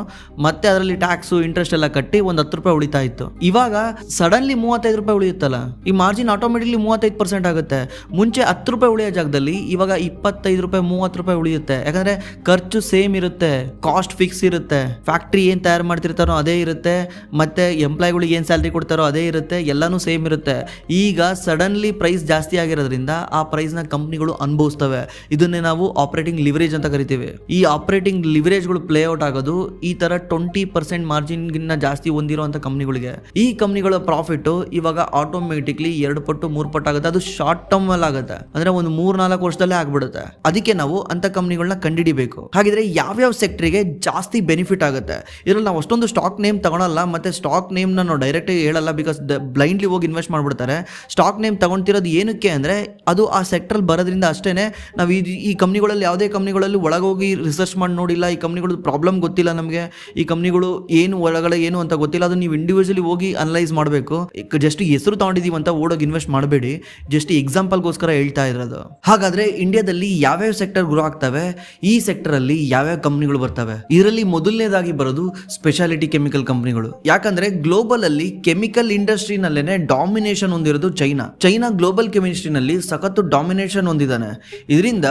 ಮತ್ತೆ ಅದರಲ್ಲಿ ಟ್ಯಾಕ್ಸು ಇಂಟ್ರೆಸ್ಟ್ ಎಲ್ಲ ಕಟ್ಟಿ ಒಂದು 10 ರೂಪಾಯಿ ಉಳಿತಾ ಇತ್ತು. ಇವಾಗ ಸಡನ್ಲಿ 35 ರೂಪಾಯಿ ಉಳಿಯುತ್ತಲ್ಲ, ಈ ಮಾರ್ಜಿನ್ ಆಟೋಮೆಟಿಕ್ಲಿ 35% ಆಗುತ್ತೆ. ಮುಂಚೆ 10 ರೂಪಾಯಿ ಉಳಿಯೋ ಜಾಗದಲ್ಲಿ ಇವಾಗ 25 ರೂಪಾಯಿ 30 ರೂಪಾಯಿ ಉಳಿಯುತ್ತೆ. ಯಾಕಂದ್ರೆ ಖರ್ಚು ಸೇಮ್ ಇರುತ್ತೆ, ಕಾಸ್ಟ್ ಫಿಕ್ಸ್ ಇರುತ್ತೆ, ಫ್ಯಾಕ್ಟ್ರಿ ಏನ್ ತಯಾರು ಮಾಡ್ತಿರ್ತಾರೋ ಅದೇ ಇರುತ್ತೆ, ಮತ್ತೆ ಎಂಪ್ಲಾಯ್ಗಳಿಗೆ ಏನು ಸ್ಯಾಲ್ರಿ ಕೊಡ್ತಾರೋ ಅದೇ ಇರುತ್ತೆ, ಎಲ್ಲನೂ ಸೇಮ್ ಇರುತ್ತೆ. ಈಗ ಸಡನ್ಲಿ ಪ್ರೈಸ್ ಜಾಸ್ತಿ ಆಗಿರೋದ್ರಿಂದ ಆ ಪ್ರೈಸ್ನ ಕಂಪ್ನಿಗಳು ಅನುಭವಿಸ್ತವೆ. ಇದನ್ನೇ ನಾವು ಆಪರೇಟಿಂಗ್ ಲಿವರೇಜ್ ಅಂತ ಕರಿತೀವಿ. ಈ ಆಪರೇಟಿಂಗ್ ಲಿವರೇಜ್ಗಳು ಪ್ಲೇ ಔಟ್ ಆಗೋದು ಈ ಥರ 20% ಮಾರ್ಜಿನ್ಗಿನ್ನ ಜಾಸ್ತಿ ಹೊಂದಿರುವಂಥ ಕಂಪ್ನಿಗಳಿಗೆ. ಈ ಕಂಪ್ನಿಗಳ ಪ್ರಾಫಿಟ್ ಇವಾಗ ಆಟೋಮೆಟಿಕ್ಲಿ 2 ಪಟ್ಟು 3 ಪಟ್ಟು ಆಗುತ್ತೆ. ಅದು ಶಾರ್ಟ್ ಟರ್ಮ್ ಅಲ್ಲಿ ಆಗುತ್ತೆ, ಅಂದ್ರೆ ಒಂದು 3-4 ವರ್ಷದಲ್ಲೇ ಆಗ್ಬಿಡುತ್ತೆ. ಅದಕ್ಕೆ ನಾವು ಅಂತ ಕಂಪ್ನಿಗಳನ್ನ ಕಂಡುಹಿಡಿಬೇಕು. ಹಾಗಿದ್ರೆ ಯಾವ್ಯಾವ ಸೆಕ್ಟರ್ಗೆ ಜಾಸ್ತಿ ಬೆನಿಫಿಟ್ ಆಗುತ್ತೆ? ಇದ್ರಲ್ಲಿ ನಾವು ಅಷ್ಟೊಂದು ಸ್ಟಾಕ್ ನೇಮ್ ತಗೊಳಲ್ಲ, ಮತ್ತೆ ಸ್ಟಾಕ್ ನೇಮ್ ನಾವು ಡೈರೆಕ್ಟ್ ಹೇಳಲ್ಲ, ಬಿಕಾಸ್ ಬ್ಲೈಂಡ್ಲಿ ಹೋಗಿ ಇನ್ವೆಸ್ಟ್ ಮಾಡ್ಬಿಡ್ತಾರೆ. ಸ್ಟಾಕ್ ನೇಮ್ ತಗೊಂತಿರೋದು ಏನಕ್ಕೆ ಅಂದ್ರೆ ಅದು ಆ ಸೆಕ್ಟರ್ ಬರೋದ್ರಿಂದ ಅಷ್ಟೇನೆ. ನಾವು ಈ ಕಂಪ್ನಿಗಳಲ್ಲಿ ಯಾವುದೇ ಕಂಪ್ನಿಗಳಲ್ಲಿ ಒಳಗೋಗಿ ರಿಸರ್ಚ್ ಮಾಡಿ ನೋಡಿಲ್ಲ, ಈ ಕಂಪ್ನಿಗಳು ಪ್ರಾಬ್ಲಮ್ ಗೊತ್ತಿಲ್ಲ ನಮಗೆ, ಈ ಕಂಪ್ನಿಗಳು ಏನು ಒಳಗಡೆ ಏನು ಅಂತ ಗೊತ್ತಿಲ್ಲ, ಅದು ನೀವು ಇಂಡಿವಿಜುವಲಿ ಹೋಗಿ ಅನಲೈಸ್ ಮಾಡಬೇಕು. ಜಸ್ಟ್ ಹೆಸರು ತಗೊಂಡಿದೀವಿ ಅಂತ ಓಡೋಗಿ ಇನ್ವೆಸ್ಟ್ ಮಾಡಬೇಡಿ, ಜಸ್ಟ್ ಎಕ್ಸಾಂಪಲ್ಗೋಸ್ಕರ ಹೇಳ್ತಾ ಇರೋದು. ಹಾಗಾದ್ರೆ ಇಂಡಿಯಾದಲ್ಲಿ ಯಾವ್ಯಾವ ಸೆಕ್ಟರ್ ಗ್ರೋ ಆಗ್ತವೆ, ಈ ಸೆಕ್ಟರ್ ಅಲ್ಲಿ ಯಾವ್ಯಾವ ಕಂಪ್ನಿಗಳು ಬರ್ತವೆ? ಇದರಲ್ಲಿ ಮೊದಲನೇದಾಗಿ ಬರೋದು ಸ್ಪೆಷಾಲಿಟಿ ಕೆಮಿಕಲ್ ಕಂಪ್ನಿಗಳು. ಯಾಕಂದ್ರೆ ಗ್ಲೋಬಲ್ ಅಲ್ಲಿ ಕೆಮಿಕಲ್ ಇಂಡಸ್ಟ್ರಿನಲ್ಲೇನೆ ಡಾಮಿನೇಷನ್ ಹೊಂದಿರೋದು ಚೈನಾ ಗ್ಲೋಬಲ್ ಕೆಮಿಸ್ಟ್ರಿನಲ್ಲಿ ಸಖತ್ತು ಡಾಮಿನೇಷನ್ ಹೊಂದಿದ್ದಾನೆ. ಇದರಿಂದ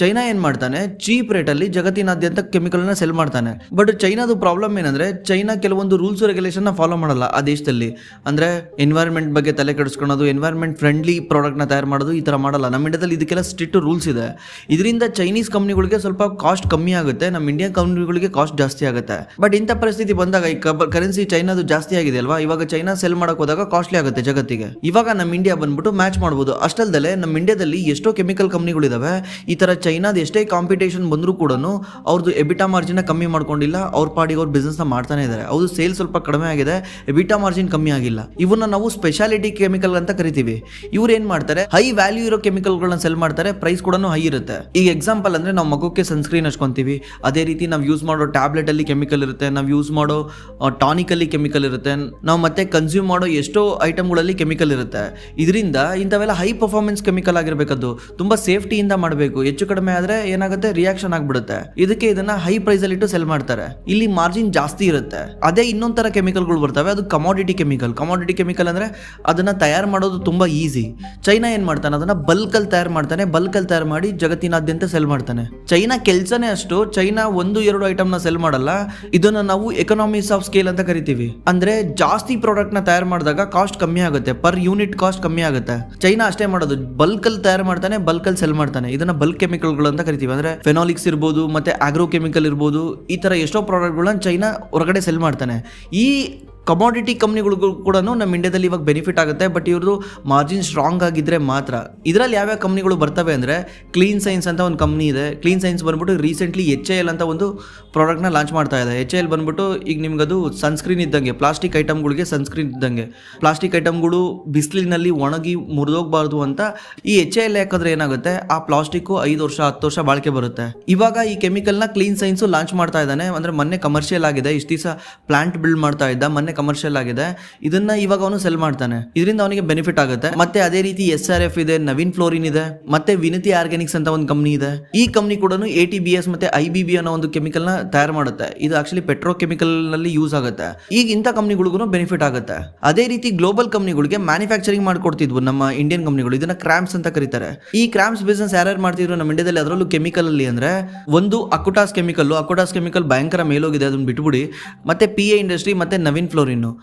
ಚೈನಾ ಏನ್ ಮಾಡ್ತಾನೆ, ಚೀಪ್ ರೇಟ್ ಅಲ್ಲಿ ಜಗತ್ತಿನಾದ್ಯಂತ ಕೆಮಿಕಲ್ ನ ಸೆಲ್ ಮಾಡ್ತಾನೆ. ಬಟ್ ಚೈನಾದು ಪ್ರಾಬ್ಲಮ್ ಏನಂದ್ರೆ ಚೈನಾ ಕೆಲವೊಂದು ರೂಲ್ಸ್ ರೆಗ್ಯುಲೇಷನ್ ಫಾಲೋ ಮಾಡಲ್ಲ ಆ ದೇಶದಲ್ಲಿ. ಅಂದ್ರೆ ಎನ್ವೈರ್ಮೆಂಟ್ ಬಗ್ಗೆ ತಲೆ ಕೆಡಿಸ್ಕೊಳ್ಳೋದು, ಎನ್ವೈರ್ಮೆಂಟ್ ಫ್ರೆಂಡ್ಲಿ ಪ್ರಾಡಕ್ಟ್ ನ ತಯಾರು ಮಾಡೋದು ಈ ತರ ಮಾಡಲ್ಲ. ನಮ್ಮ ಇಂಡಿಯಾದಲ್ಲಿ ಇದಕ್ಕೆಲ್ಲ ಸ್ಟ್ರಿಕ್ಟ್ ರೂಲ್ಸ್ ಇದೆ. ಇದರಿಂದ ಚೈನೀಸ್ ಕಂಪ್ನಿಗಳಿಗೆ ಸ್ವಲ್ಪ ಕಾಸ್ಟ್ ಕಮ್ಮಿ ಆಗುತ್ತೆ, ನಮ್ಮ ಇಂಡಿಯನ್ ಕಂಪ್ನಿಗಳಿಗೆ ಕಾಸ್ಟ್ ಜಾಸ್ತಿ ಆಗುತ್ತೆ. ಬಟ್ ಇಂಥ ಪರಿಸ್ಥಿತಿ ಬಂದಾಗ ಈ ಕರೆನ್ಸಿ ಚೈನಾದು ಜಾಸ್ತಿ ಆಗಿದೆ ಅಲ್ವಾ, ಇವಾಗ ಚೈನಾ ಸೆಲ್ ಮಾಡಕ್ ಹೋದಾಗ ಕಾಸ್ಟ್ಲಿ ಆಗುತ್ತೆ ಜಗತ್ತಿಗೆ. ಇವಾಗ ನಮ್ಮ ಇಂಡಿಯಾ ಬಂದ್ಬಿಟ್ಟು ಮ್ಯಾಚ್ ಮಾಡಬಹುದು. ಅಷ್ಟಲ್ದಲ್ಲೇ ನಮ್ಮ ಇಂಡಿಯಾದಲ್ಲಿ ಎಷ್ಟೋ ಕೆಮಿಕಲ್ ಕಂಪ್ನಿಗಳಿದಾವೆ, ಈ ತರ ಚೈನಾದ ಎಷ್ಟೇ ಕಾಂಪಿಟೇಷನ್ ಬಂದರೂ ಕೂಡ ಅವ್ರದ್ದು ಎಬಿಟಾ ಮಾರ್ಜಿನ್ ಕಮ್ಮಿ ಮಾಡ್ಕೊಂಡಿಲ್ಲ, ಅವ್ರ ಪಾಡಿಗೆ ಅವ್ರ ಬಿಸ್ನೆಸ್ ನ ಮಾಡ್ತಾನೆ ಇದ್ದಾರೆ. ಅವ್ರು ಸೇಲ್ ಸ್ವಲ್ಪ ಕಡಿಮೆ ಆಗಿದೆ, ಎಬಿಟಾ ಮಾರ್ಜಿನ್ ಕಮ್ಮಿ ಆಗಿಲ್ಲ. ಇವನ್ನ ನಾವು ಸ್ಪೆಷಾಲಿಟಿ ಕೆಮಿಕಲ್ ಅಂತ ಕರಿತೀವಿ. ಇವ್ರು ಏನ್ ಮಾಡ್ತಾರೆ, ಹೈ ವ್ಯಾಲ್ಯೂ ಇರೋ ಕೆಮಿಕಲ್ಗಳನ್ನ ಸೆಲ್ ಮಾಡ್ತಾರೆ, ಪ್ರೈಸ್ ಕೂಡ ಹೈ ಇರುತ್ತೆ. ಈಗ ಎಕ್ಸಾಂಪಲ್ ಅಂದ್ರೆ ನಾವು ಮಗುಕ್ಕೆ ಸನ್ಸ್ಕ್ರೀನ್ ಹಚ್ಕೊಂತೀವಿ, ಅದೇ ರೀತಿ ನಾವು ಯೂಸ್ ಮಾಡೋ ಟ್ಯಾಬ್ಲೆಟ್ ಅಲ್ಲಿ ಕೆಮಿಕಲ್ ಇರುತ್ತೆ, ನಾವು ಯೂಸ್ ಮಾಡೋ ಟಾನಿಕ್ ಅಲ್ಲಿ ಕೆಮಿಕಲ್ ಇರುತ್ತೆ, ನಾವು ಮತ್ತೆ ಕನ್ಸ್ಯೂಮ್ ಮಾಡೋ ಎಷ್ಟೋ ಐಟಮ್ಗಳಲ್ಲಿ ಕೆಮಿಕಲ್ ಇರುತ್ತೆ. ಇದರಿಂದ ಇಂಥವೆಲ್ಲ ಹೈ ಪರ್ಫಾರ್ಮೆನ್ಸ್ ಕೆಮಿಕಲ್ ಆಗಿರ್ಬೇಕದು, ತುಂಬಾ ಸೇಫ್ಟಿಯಿಂದ ಮಾಡಬೇಕು. ಹೆಚ್ಚು ಕಡಿಮೆ ಆದ್ರೆ ಏನಾಗುತ್ತೆ, ರಿಯಾಕ್ಷನ್ ಆಗ್ಬಿಡುತ್ತೆ. ಇದಕ್ಕೆ ಇದನ್ನ ಹೈ ಪ್ರೈಸ್ ಅಲ್ಲಿ ಇಟ್ಟು ಸೆಲ್ ಮಾಡ್ತಾರೆ. ಇಲ್ಲಿ ಮಾರ್ಜಿನ್ ಜಾಸ್ತಿ ಇರುತ್ತೆ. ಅದೇ ಇನ್ನೊಂದ್ ತರ ಕೆಮಿಕಲ್ಗಳು ಬರ್ತವೆ, ಅದು ಕಮಾಡಿಟಿ ಕೆಮಿಕಲ್ ಅಂದ್ರೆ ಅದನ್ನ ತಯಾರು ಮಾಡೋದು ತುಂಬಾ ಈಸಿ. ಚೈನಾ ಏನ್ ಮಾಡ್ತಾನೆ, ಅದನ್ನ ಬಲ್ಕ್ ಅಲ್ಲಿ ತಯಾರು ಮಾಡ್ತಾನೆ, ಬಲ್ಕ್ ಅಲ್ಲಿ ತಯಾರು ಮಾಡಿ ಜಗತ್ತಿನಾದ್ಯಂತ ಸೆಲ್ ಮಾಡ್ತಾನೆ. ಚೈನಾ ಕೆಲ್ಸನೇ ಅಷ್ಟು. ಚೈನಾ 1-2 ಐಟಮ್ ನ ಸೆಲ್ ಮಾಡಲ್ಲ. ಇದನ್ನ ನಾವು ಎಕನಾಮಿಕ್ಸ್ ಆಫ್ ಸ್ಕೇಲ್ ಅಂತ ಕರಿತೀವಿ. ಅಂದ್ರೆ ಜಾಸ್ತಿ ಪ್ರಾಡಕ್ಟ್ ನ ತಯಾರು ಮಾಡಿದಾಗ ಕಾಸ್ಟ್ ಕಮ್ಮಿ ಆಗುತ್ತೆ, ಪರ್ ಯೂನಿಟ್ ಕಾಸ್ಟ್ ಕಮ್ಮಿ ಆಗುತ್ತೆ. ಚೈನಾ ಅಷ್ಟೇ ಮಾಡೋದು, ಬಲ್ಕ್ ಅಲ್ಲಿ ತಯಾರು ಮಾಡ್ತಾನೆ, ಬಲ್ಕ್ ಅಲ್ಲಿ ಸೆಲ್ ಮಾಡ್ತಾನೆ. ಇದನ್ನ ಬಲ್ಕ್ ಕೆಮಿಕಲ್ಗಳು ಅಂತ ಕರಿತೀವಿ. ಅಂದ್ರೆ ಫೆನಾಲಿಕ್ಸ್ ಇರ್ಬೋದು, ಮತ್ತೆ ಆಗ್ರೋ ಕೆಮಿಕಲ್ ಇರ್ಬೋದು, ಈ ತರ ಎಷ್ಟೋ ಪ್ರಾಡಕ್ಟ್ಗಳನ್ನ ಚೈನಾ ಹೊರಗಡೆ ಸೆಲ್ ಮಾಡ್ತಾನೆ. ಈ ಕಮಾಡಿಟಿ ಕಂಪ್ನಿಗಳಿಗೂ ಕೂಡ ನಮ್ಮ ಇಂಡಿಯಾದಲ್ಲಿ ಇವಾಗ ಬೆನಿಫಿಟ್ ಆಗುತ್ತೆ. ಬಟ್ ಇವ್ರದ್ದು ಮಾರ್ಜಿನ್ ಸ್ಟ್ರಾಂಗ್ ಆಗಿದ್ರೆ ಮಾತ್ರ. ಇದರಲ್ಲಿ ಯಾವ್ಯಾವ ಕಂಪ್ನಿಗಳು ಬರ್ತವೆ ಅಂದರೆ, ಕ್ಲೀನ್ ಸೈನ್ಸ್ ಅಂತ ಒಂದು ಕಂಪ್ನಿ ಇದೆ. ಕ್ಲೀನ್ ಸೈನ್ಸ್ ಬಂದ್ಬಿಟ್ಟು ರೀಸೆಂಟ್ಲಿ HAL ಅಂತ ಒಂದು ಪ್ರಾಡಕ್ಟ್ನ ಲಾಂಚ್ ಮಾಡ್ತಾ ಇದೆ. HAL ಬಂದ್ಬಿಟ್ಟು ಈಗ ನಿಮ್ಗದು ಸನ್ಸ್ಕ್ರೀನ್ ಇದ್ದಂಗೆ, ಪ್ಲಾಸ್ಟಿಕ್ ಐಟಮ್ಗಳಿಗೆ ಸನ್ಸ್ಕ್ರೀನ್ ಇದ್ದಂಗೆ. ಪ್ಲಾಸ್ಟಿಕ್ ಐಟಮ್ಗಳು ಬಿಸಿಲಿನಲ್ಲಿ ಒಣಗಿ ಮುರಿದೋಗ್ಬಾರ್ದು ಅಂತ ಈ HAL ಯಾಕಂದ್ರೆ ಏನಾಗುತ್ತೆ, ಆ ಪ್ಲಾಸ್ಟಿಕ್ 5 ವರ್ಷ 10 ವರ್ಷ ಬಾಳಿಕೆ ಬರುತ್ತೆ. ಇವಾಗ ಈ ಕೆಮಿಕಲ್ನ ಕ್ಲೀನ್ ಸೈನ್ಸ್ ಲಾಂಚ್ ಮಾಡ್ತಾ ಇದ್ದಾನೆ. ಅಂದ್ರೆ ಮೊನ್ನೆ ಕಮರ್ಷಿಯಲ್ ಆಗಿದೆ, ಇಷ್ಟು ದಿವಸ ಪ್ಲಾಂಟ್ ಬಿಲ್ಡ್ ಮಾಡ್ತಾ ಇದ್ದ, ಮೊನ್ನೆ ಕಮರ್ಷಿಯಲ್ ಆಗಿದೆ. ಇದನ್ನ ಇವಾಗ ಅವನು ಸೆಲ್ ಮಾಡ್ತಾನೆ, ಇದರಿಂದ ಅವನಿಗೆ ಬೆನಿಫಿಟ್ ಆಗುತ್ತೆ. ಮತ್ತೆ ಅದೇ ರೀತಿ SRF ಇದೆ, ನವೀನ್ ಫ್ಲೋರಿನ್ ಇದೆ, ಮತ್ತೆ ವಿನತಿ ಆರ್ಗ್ಯಾನಿಕ್ಸ್ ಅಂತ ಒಂದು ಕಂಪ್ನಿ ಇದೆ. ಈ ಕಂಪ್ನಿ ಕೂಡ ATBS ಮತ್ತೆ IBB ಅನ್ನೋ ಒಂದು ಕೆಮಿಕಲ್ ನ ತಯಾರು ಮಾಡುತ್ತೆ. ಇದು ಆಕ್ಚುಲಿ ಪೆಟ್ರೋ ಕೆಮಿಕಲ್ ನಲ್ಲಿ ಯೂಸ್ ಆಗುತ್ತೆ. ಈಗ ಇಂಥ ಕಂಪ್ನಿಗಳಿಗೂ ಬೆನಿಫಿಟ್ ಆಗುತ್ತೆ. ಅದೇ ರೀತಿ ಗ್ಲೋಬಲ್ ಕಂಪ್ನಿಗಳಿಗೆ ಮ್ಯಾನುಫ್ಯಾಕ್ಚರಿಂಗ್ ಮಾಡ್ಕೊಡ್ತಿದ್ವು ನಮ್ಮ ಇಂಡಿಯನ್ ಕಂಪ್ನಿಗಳು. ಇದನ್ನ ಕ್ರಾಮ್ಸ್ ಅಂತ ಕರೀತಾರೆ. ಈ ಕ್ರಾಮ್ಸ್ ಬಿಸ್ನೆಸ್ ಯಾರ್ಯಾರು ಮಾಡ್ತಿದ್ರು ನಮ್ಮ ಇಂಡಿಯಾದಲ್ಲಿ, ಅದರಲ್ಲೂ ಕೆಮಿಕಲ್ ಅಲ್ಲಿ ಅಂದ್ರೆ ಒಂದು ಅಕುಟಾಸ್ ಕೆಮಿಕಲ್ ಭಯಂಕರ ಮೇಲೋಗಿದೆ, ಅದನ್ನ ಬಿಟ್ಬಿಡಿ. ಮತ್ತೆ PA ಇಂಡಸ್ಟ್ರಿ ಮತ್ತೆ ನವೀನ್ ಫ್ಲೋರಿನ್,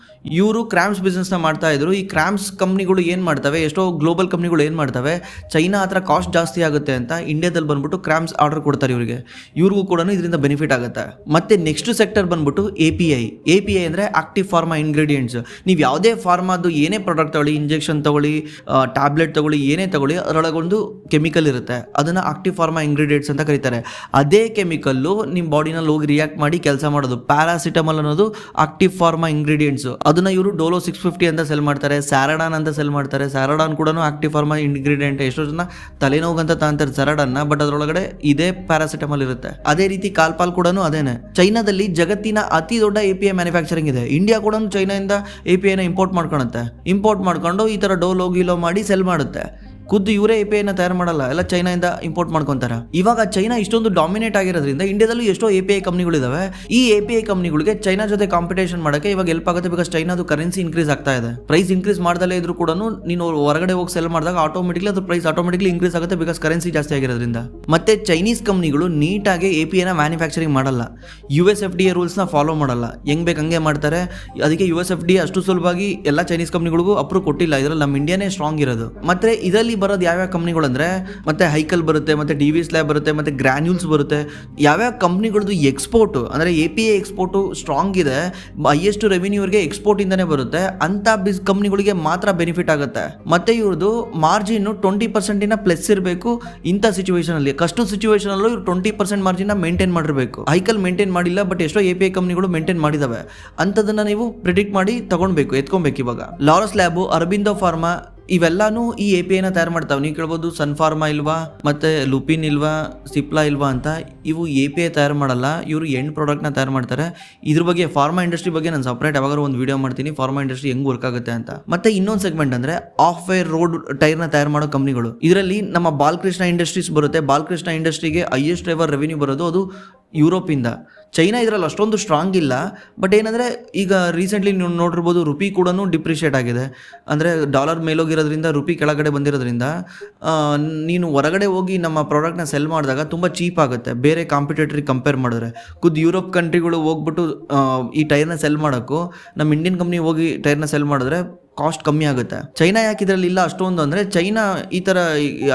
ಇವರು ಕ್ರಾಮ್ಸ್ ಬಿಸ್ನೆಸ್ ನ ಮಾಡ್ತಾ ಇದ್ರು. ಈ ಕ್ರಾಮ್ಸ್ ಕಂಪ್ನಿಗಳು ಏನ್ ಮಾಡ್ತವೆ, ಎಷ್ಟೋ ಗ್ಲೋಬಲ್ ಕಂಪ್ನಿಗಳು ಏನ್ ಮಾಡ್ತವೆ, ಚೈನಾ ಹತ್ರ ಕಾಸ್ಟ್ ಜಾಸ್ತಿ ಆಗುತ್ತೆ ಅಂತ ಇಂಡಿಯಾದಲ್ಲಿ ಬಂದ್ಬಿಟ್ಟು ಕ್ರಾಮ್ಸ್ ಆರ್ಡರ್ ಕೊಡ್ತಾರೆ ಇವರಿಗೆ. ಇವ್ರಿಗೂ ಕೂಡ ಇದರಿಂದ ಬೆನಿಫಿಟ್ ಆಗುತ್ತೆ. ಮತ್ತೆ ನೆಕ್ಸ್ಟ್ ಸೆಕ್ಟರ್ ಬಂದ್ಬಿಟ್ಟು API ಅಂದ್ರೆ ಆಕ್ಟಿವ್ ಫಾರ್ಮಾ ಇಂಗ್ರೀಡಿಯೆಂಟ್ಸ್. ನೀವು ಯಾವುದೇ ಫಾರ್ಮಾದು ಏನೇ ಪ್ರಾಡಕ್ಟ್ ತಗೊಳ್ಳಿ, ಇಂಜೆಕ್ಷನ್ ತಗೊಳ್ಳಿ, ಟ್ಯಾಬ್ಲೆಟ್ ತಗೊಳ್ಳಿ, ಏನೇ ತಗೊಳ್ಳಿ, ಅದರೊಳಗೊಂದು ಕೆಮಿಕಲ್ ಇರುತ್ತೆ. ಅದನ್ನ ಆಕ್ಟಿವ್ ಫಾರ್ಮಾ ಇಂಗ್ರೀಡಿಯೆಂಟ್ಸ್ ಅಂತ ಕರೀತಾರೆ. ಅದೇ ಕೆಮಿಕಲ್ಲು ನಿಮ್ಮ ಬಾಡಿನಲ್ಲಿ ಹೋಗಿ ರಿಯಾಕ್ಟ್ ಮಾಡಿ ಕೆಲಸ ಮಾಡೋದು. ಪ್ಯಾರಾಸಿಟಮಲ್ ಅನ್ನೋದು ಆಕ್ಟಿವ್ ಫಾರ್ಮಾ ಇಂಗ್ರೀಡಿಯೆಂಟ್ಸ್. ಅದನ್ನ ಇವರು ಡೋಲೋ 650 ಅಂತ ಸೆಲ್ ಮಾಡ್ತಾರೆ, ಸ್ಯಾರಡಾನ್ ಅಂತ ಸೆಲ್ ಮಾಡ್ತಾರೆ. ಸ್ಯಾರಡಾನ್ ಕೂಡ ಆಕ್ಟಿವ್ ಫಾರ್ಮಾ ಇಂಗ್ರೀಡಿಯೆಂಟ್. ಎಷ್ಟೋ ಜನ ತಲೆನೋವು ಅಂತ ತಾಂತಾರೆ ಸ್ಯಾರಡಾನ್ನ, ಬಟ್ ಅದರೊಳಗಡೆ ಇದೇ ಪ್ಯಾರಾಸಿಟಮಲ್ ಇರುತ್ತೆ. ಅದೇ ರೀತಿ ಕಾಲ್ಪಾಲ್ ಕೂಡ ಅದೇನೆ. ಚೈನಾದಲ್ಲಿ ಜಗತ್ತಿನ ಅತಿ ದೊಡ್ಡ API ಮ್ಯಾನುಫ್ಯಾಕ್ಚರಿಂಗ್ ಇದೆ. ಇಂಡಿಯಾ ಕೂಡ ಚೈನಾದಿಂದ API ನ ಇಂಪೋರ್ಟ್ ಮಾಡ್ಕೊಳುತ್ತೆ. ಇಂಪೋರ್ಟ್ ಮಾಡ್ಕೊಂಡು ಈ ತರ ಡೋಲೋ ಗೀಲೋ ಮಾಡಿ ಸೆಲ್ ಮಾಡುತ್ತೆ. ಖುದ್ದು ಇವರೇ ಎ ಪಿ ಐನ ತಯಾರು ಮಾಡಲ್ಲ, ಎಲ್ಲ ಚೈನಾದಿಂದ ಇಂಪೋರ್ಟ್ ಮಾಡ್ಕೊಂತಾರೆ. ಇವಾಗ ಚೈನಾ ಇಷ್ಟೊಂದು ಡಾಮಿನೇಟ್ ಆಗಿರೋದ್ರಿಂದ ಇಂಡಿಯಾದಲ್ಲೂ ಎಷ್ಟೋ ಎ ಪಿ ಐ ಕಂಪ್ನಿಗಳಿದಾವೆ. ಈ ಎ ಪಿ ಐ ಕಂಪ್ನಿಗಳಿಗೆ ಚೈನಾ ಜೊತೆ ಕಾಂಪಿಟೇಷನ್ ಮಾಡೋಕ್ಕೆ ಇವಾಗ ಹೆಲ್ಪ್ ಆಗುತ್ತೆ. ಬಿಕಾಸ್ ಚೈನಾದು ಕರೆನ್ಸಿ ಇನ್ಕ್ರೀಸ್ ಆಗ್ತಾ ಇದೆ. ಪ್ರೈಸ್ ಇನ್ಕ್ರೀಸ್ ಮಾಡ್ದಲೇ ಇದ್ರು ಕೂಡ ನೀನು ಹೊರಗಡೆ ಹೋಗಿ ಸೆಲ್ ಮಾಡಿದಾಗ ಆಟೋಮೆಟಿಕ್ಲಿ ಅದು ಪ್ರೈಸ್ ಆಟೋಮೆಟಿಕ್ಲಿ ಇನ್ಕ್ರೀಸ್ ಆಗುತ್ತೆ. ಬಿಕಾಸ್ ಕರೆನ್ಸಿ ಜಾಸ್ತಿ ಆಗಿರೋದ್ರಿಂದ. ಮತ್ತೆ ಚೈನೀಸ್ ಕಂಪ್ನಿಗಳು ನೀಟಾಗಿ ಎ ಪಿ ಐನ ಮ್ಯಾನುಫ್ಯಾಕ್ಚರಿಂಗ್ ಮಾಡಲ್ಲ, USFDA ರೂಲ್ಸ್ನ ಫಾಲೋ ಮಾಡಲ್ಲ, ಹೆಂಗ್ ಬೇಕು ಹಂಗೆ ಮಾಡ್ತಾರೆ. ಅದಕ್ಕೆ USFDA ಅಷ್ಟು ಸುಲಭವಾಗಿ ಎಲ್ಲ ಚೈನೀಸ್ ಕಂಪ್ನಿಗಳಿಗೂ ಅಪ್ರೂವ್ ಕೊಟ್ಟಿಲ್ಲ. ಇದರಲ್ಲಿ ನಮ್ಮ ಇಂಡಿಯಾನೇ ಸ್ಟ್ರಾಂಗ್ ಇರೋದು. ಮತ್ತೆ ಇದರಲ್ಲಿ ಬರೋದು ಯಾವ್ಯಾವ ಕಂಪ್ನಿಗಳು ಅಂದ್ರೆ ಮತ್ತೆ ಹೈಕಲ್ ಬರುತ್ತೆ, ಮತ್ತೆ DVS ಲ್ಯಾಬ್ ಬರುತ್ತೆ, ಮತ್ತೆ ಗ್ರಾನ್ಯೂಲ್ಸ್ ಬರುತ್ತೆ. ಯಾವ್ಯಾವ ಕಂಪ್ನಿಗಳದ್ದು ಎಕ್ಸ್ಪೋರ್ಟ್ ಅಂದ್ರೆ API ಎಕ್ಸ್ಪೋರ್ಟ್ ಸ್ಟ್ರಾಂಗ್ ಇದೆ, ಹೈಯೆಸ್ಟ್ ರೆವಿನ್ಯೂರ್ಗೆ ಎಕ್ಸ್ಪೋರ್ಟ್ ಇಂದಾನೆ ಬರುತ್ತೆ ಅಂತ ಕಂಪ್ನಿಗಳಿಗೆ ಮಾತ್ರ ಬೆನಿಫಿಟ್ ಆಗುತ್ತೆ. ಮತ್ತೆ ಇವ್ರದ್ದು ಮಾರ್ಜಿನ್ 20% ಪ್ಲಸ್ ಇರಬೇಕು. ಇಂಥ ಸಿಚುವೇಶನ್ ಅಲ್ಲಿ, ಕಷ್ಟ ಸಿಚುವೇಶನ್ ಅಲ್ಲೂ ಇವ್ರು 20% ಮಾರ್ಜಿನ್ ಮೇಂಟೈನ್ ಮಾಡಿರಬೇಕು. ಹೈಕಲ್ ಮೇಂಟೈನ್ ಮಾಡಿಲ್ಲ, ಬಟ್ ಎಷ್ಟೋ API ಕಂಪ್ನಿಗಳು ಮೇಂಟೈನ್ ಮಾಡಿದಾವೆ. ಅಂತದನ್ನ ನೀವು ಪ್ರಿಡಿಕ್ಟ್ ಮಾಡಿ ತಗೊಳ್ಬೇಕು, ಎತ್ಕೊಬೇಕು. ಇವಾಗ ಲಾರಸ್ ಲ್ಯಾಬ್, ಅರಬಿಂದೋ ಫಾರ್ಮಾ ಇವೆಲ್ಲಾನು ಈ ಎ ಪಿ ಐನ ತಯಾರು ಮಾಡ್ತಾವೆ. ನೀವು ಕೇಳ್ಬೋದು ಸನ್ ಫಾರ್ಮಾ ಇಲ್ವಾ, ಮತ್ತೆ ಲುಪಿನ್ ಇಲ್ವಾ, ಸಿಪ್ಲಾ ಇಲ್ವಾ ಅಂತ. ಇವು ಎ ಪಿ ಐ ತಯಾರು ಮಾಡಲ್ಲ, ಇವರು ಎಂಡ್ ಪ್ರಾಡಕ್ಟ್ನ ತಯಾರು ಮಾಡ್ತಾರೆ. ಇದ್ರ ಬಗ್ಗೆ ಫಾರ್ಮಾ ಇಂಡಸ್ಟ್ರಿ ಬಗ್ಗೆ ನಾನು ಸಪ್ರೇಟ್ ಯಾವಾಗಾರು ಒಂದು ವಿಡಿಯೋ ಮಾಡ್ತೀನಿ, ಫಾರ್ಮಾ ಇಂಡಸ್ಟ್ರಿ ಹೆಂಗ್ ವರ್ಕ್ ಆಗುತ್ತೆ ಅಂತ. ಮತ್ತೆ ಇನ್ನೊಂದು ಸೆಗ್ಮೆಂಟ್ ಅಂದ್ರೆ ಆಫ್ ವೇರ್ ರೋಡ್ ಟೈರ್ನ ತಯಾರು ಮಾಡೋ ಕಂಪ್ನಿಗಳು. ಇದರಲ್ಲಿ ನಮ್ಮ ಬಾಲಕೃಷ್ಣ ಇಂಡಸ್ಟ್ರೀಸ್ ಬರುತ್ತೆ. ಬಾಲಕೃಷ್ಣ ಇಂಡಸ್ಟ್ರಿಗೆ ಹೈಯೆಸ್ಟ್ ಎವರ್ ರೆವಿನ್ಯೂ ಬರೋದು ಅದು ಯುರೋಪಿಂದ. ಚೈನಾ ಇದರಲ್ಲಿ ಅಷ್ಟೊಂದು ಸ್ಟ್ರಾಂಗ್ ಇಲ್ಲ. ಬಟ್ ಏನಂದರೆ ಈಗ ರೀಸೆಂಟ್ಲಿ ನೀವು ನೋಡಿರ್ಬೋದು, ರುಪಿ ಕೂಡ ಡಿಪ್ರಿಷಿಯೇಟ್ ಆಗಿದೆ. ಅಂದರೆ ಡಾಲರ್ ಮೇಲೋಗಿರೋದ್ರಿಂದ, ರುಪಿ ಕೆಳಗಡೆ ಬಂದಿರೋದ್ರಿಂದ ನೀನು ಹೊರಗಡೆ ಹೋಗಿ ನಮ್ಮ ಪ್ರಾಡಕ್ಟ್ನ ಸೆಲ್ ಮಾಡಿದಾಗ ತುಂಬ ಚೀಪ್ ಆಗುತ್ತೆ ಬೇರೆ ಕಾಂಪಿಟೇಟ್ರಿಗೆ ಕಂಪೇರ್ ಮಾಡಿದ್ರೆ. ಖುದ್ದು ಯುರೋಪ್ ಕಂಟ್ರಿಗಳು ಹೋಗ್ಬಿಟ್ಟು ಈ ಟೈರ್ನ ಸೆಲ್ ಮಾಡೋಕ್ಕೂ ನಮ್ಮ ಇಂಡಿಯನ್ ಕಂಪ್ನಿ ಹೋಗಿ ಟೈರ್ನ ಸೆಲ್ ಮಾಡಿದ್ರೆ ಕಾಸ್ಟ್ ಕಮ್ಮಿ ಆಗುತ್ತೆ. ಚೈನಾ ಯಾಕೆ ಇದರಲ್ಲಿ ಇಲ್ಲ ಅಷ್ಟೊಂದು ಅಂದರೆ, ಚೈನಾ ಈ ಥರ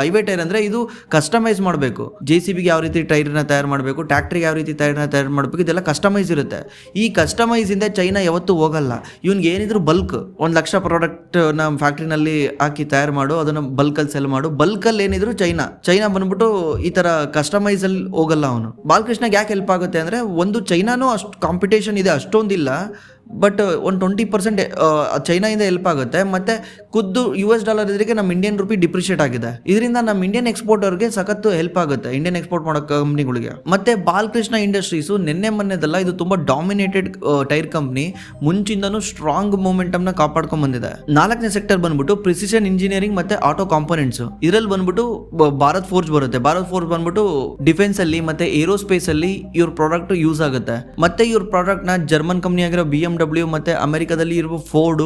ಹೈವೇ ಟೈರ್ ಅಂದರೆ ಇದು ಕಸ್ಟಮೈಸ್ ಮಾಡಬೇಕು. JCBಗೆ ಯಾವ ರೀತಿ ಟೈರ್ನ ತಯಾರು ಮಾಡಬೇಕು, ಟ್ಯಾಕ್ಟ್ರಿಗೆ ಯಾವ ರೀತಿ ಟೈರ್ನ ತಯಾರು ಮಾಡಬೇಕು, ಇದೆಲ್ಲ ಕಸ್ಟಮೈಸ್ ಇರುತ್ತೆ. ಈ ಕಸ್ಟಮೈಸಿಂದ ಚೈನಾ ಯಾವತ್ತೂ ಹೋಗಲ್ಲ. ಇವ್ನಿಗೆ ಏನಿದ್ರು ಬಲ್ಕ್ 1,00,000 ಪ್ರಾಡಕ್ಟ್ ನಮ್ಮ ಫ್ಯಾಕ್ಟ್ರಿನಲ್ಲಿ ಹಾಕಿ ತಯಾರು ಮಾಡು, ಅದನ್ನು ಬಲ್ಕಲ್ಲಿ ಸೆಲ್ ಮಾಡು. ಬಲ್ಕಲ್ಲಿ ಏನಿದ್ರು ಚೈನಾ ಬಂದ್ಬಿಟ್ಟು ಈ ಥರ ಕಸ್ಟಮೈಸಲ್ಲಿ ಹೋಗಲ್ಲ ಅವನು. ಬಾಲಕೃಷ್ಣಗೆ ಯಾಕೆ ಹೆಲ್ಪ್ ಆಗುತ್ತೆ ಅಂದರೆ, ಒಂದು ಚೈನಾನೂ ಅಷ್ಟು ಕಾಂಪಿಟೇಷನ್ ಇದೆ, ಅಷ್ಟೊಂದಿಲ್ಲ. ಬಟ್ ಒಂದು 20% ಚೈನಾಯಿಂದ ಹೆಲ್ಪ್ ಆಗುತ್ತೆ. ಮತ್ತು ಖುದ್ದು US ಡಾಲರ್ ಇದಕ್ಕೆ ನಮ್ಮ ಇಂಡಿಯನ್ ರುಪಿ ಡಿಪ್ರಿಷಿಯೇಟ್ ಆಗಿದೆ. ಇದರಿಂದ ನಮ್ಮ ಇಂಡಿಯನ್ ಎಕ್ಸ್ಪೋರ್ಟರ್ಗೆ ಸಖತ್ತು ಹೆಲ್ಪ್ ಆಗುತ್ತೆ, ಇಂಡಿಯನ್ ಎಕ್ಸ್ಪೋರ್ಟ್ ಮಾಡೋ ಕಂಪ್ನಿಗಳಿಗೆ. ಮತ್ತು ಬಾಲಕೃಷ್ಣ ಇಂಡಸ್ಟ್ರೀಸು ನಿನ್ನೆ ಮೊನ್ನೆದಲ್ಲ, ಇದು ತುಂಬ ಡಾಮಿನೇಟೆಡ್ ಟೈರ್ ಕಂಪ್ನಿ. ಮುಂಚಿಂದನೂ ಸ್ಟ್ರಾಂಗ್ ಮೂಮೆಂಟಮ್ನ ಕಾಪಾಡ್ಕೊಂಡು ಬಂದಿದೆ. 4ನೇ ಸೆಕ್ಟರ್ ಬಂದ್ಬಿಟ್ಟು ಪ್ರಿಸಿಷನ್ ಇಂಜಿನಿಯರಿಂಗ್ ಮತ್ತು ಆಟೋ ಕಾಂಪೋನೆಂಟ್ಸ್. ಇದರಲ್ಲಿ ಬಂದ್ಬಿಟ್ಟು ಭಾರತ್ ಫೋರ್ಜ್ ಬರುತ್ತೆ. ಭಾರತ್ ಫೋರ್ಜ್ ಬಂದ್ಬಿಟ್ಟು ಡಿಫೆನ್ಸ್ ಅಲ್ಲಿ ಮತ್ತು ಏರೋಸ್ಪೇಸ್ ಅಲ್ಲಿ ಇವ್ರ ಪ್ರಾಡಕ್ಟ್ ಯೂಸ್ ಆಗುತ್ತೆ. ಮತ್ತೆ ಇವ್ರ ಪ್ರಾಡಕ್ಟ್ನ ಜರ್ಮನ್ ಕಂಪ್ನಿ ಆಗಿರೋ BMW ಮತ್ತೆ ಅಮೆರಿಕದಲ್ಲಿ ಇರುವ ಫೋರ್ಡ್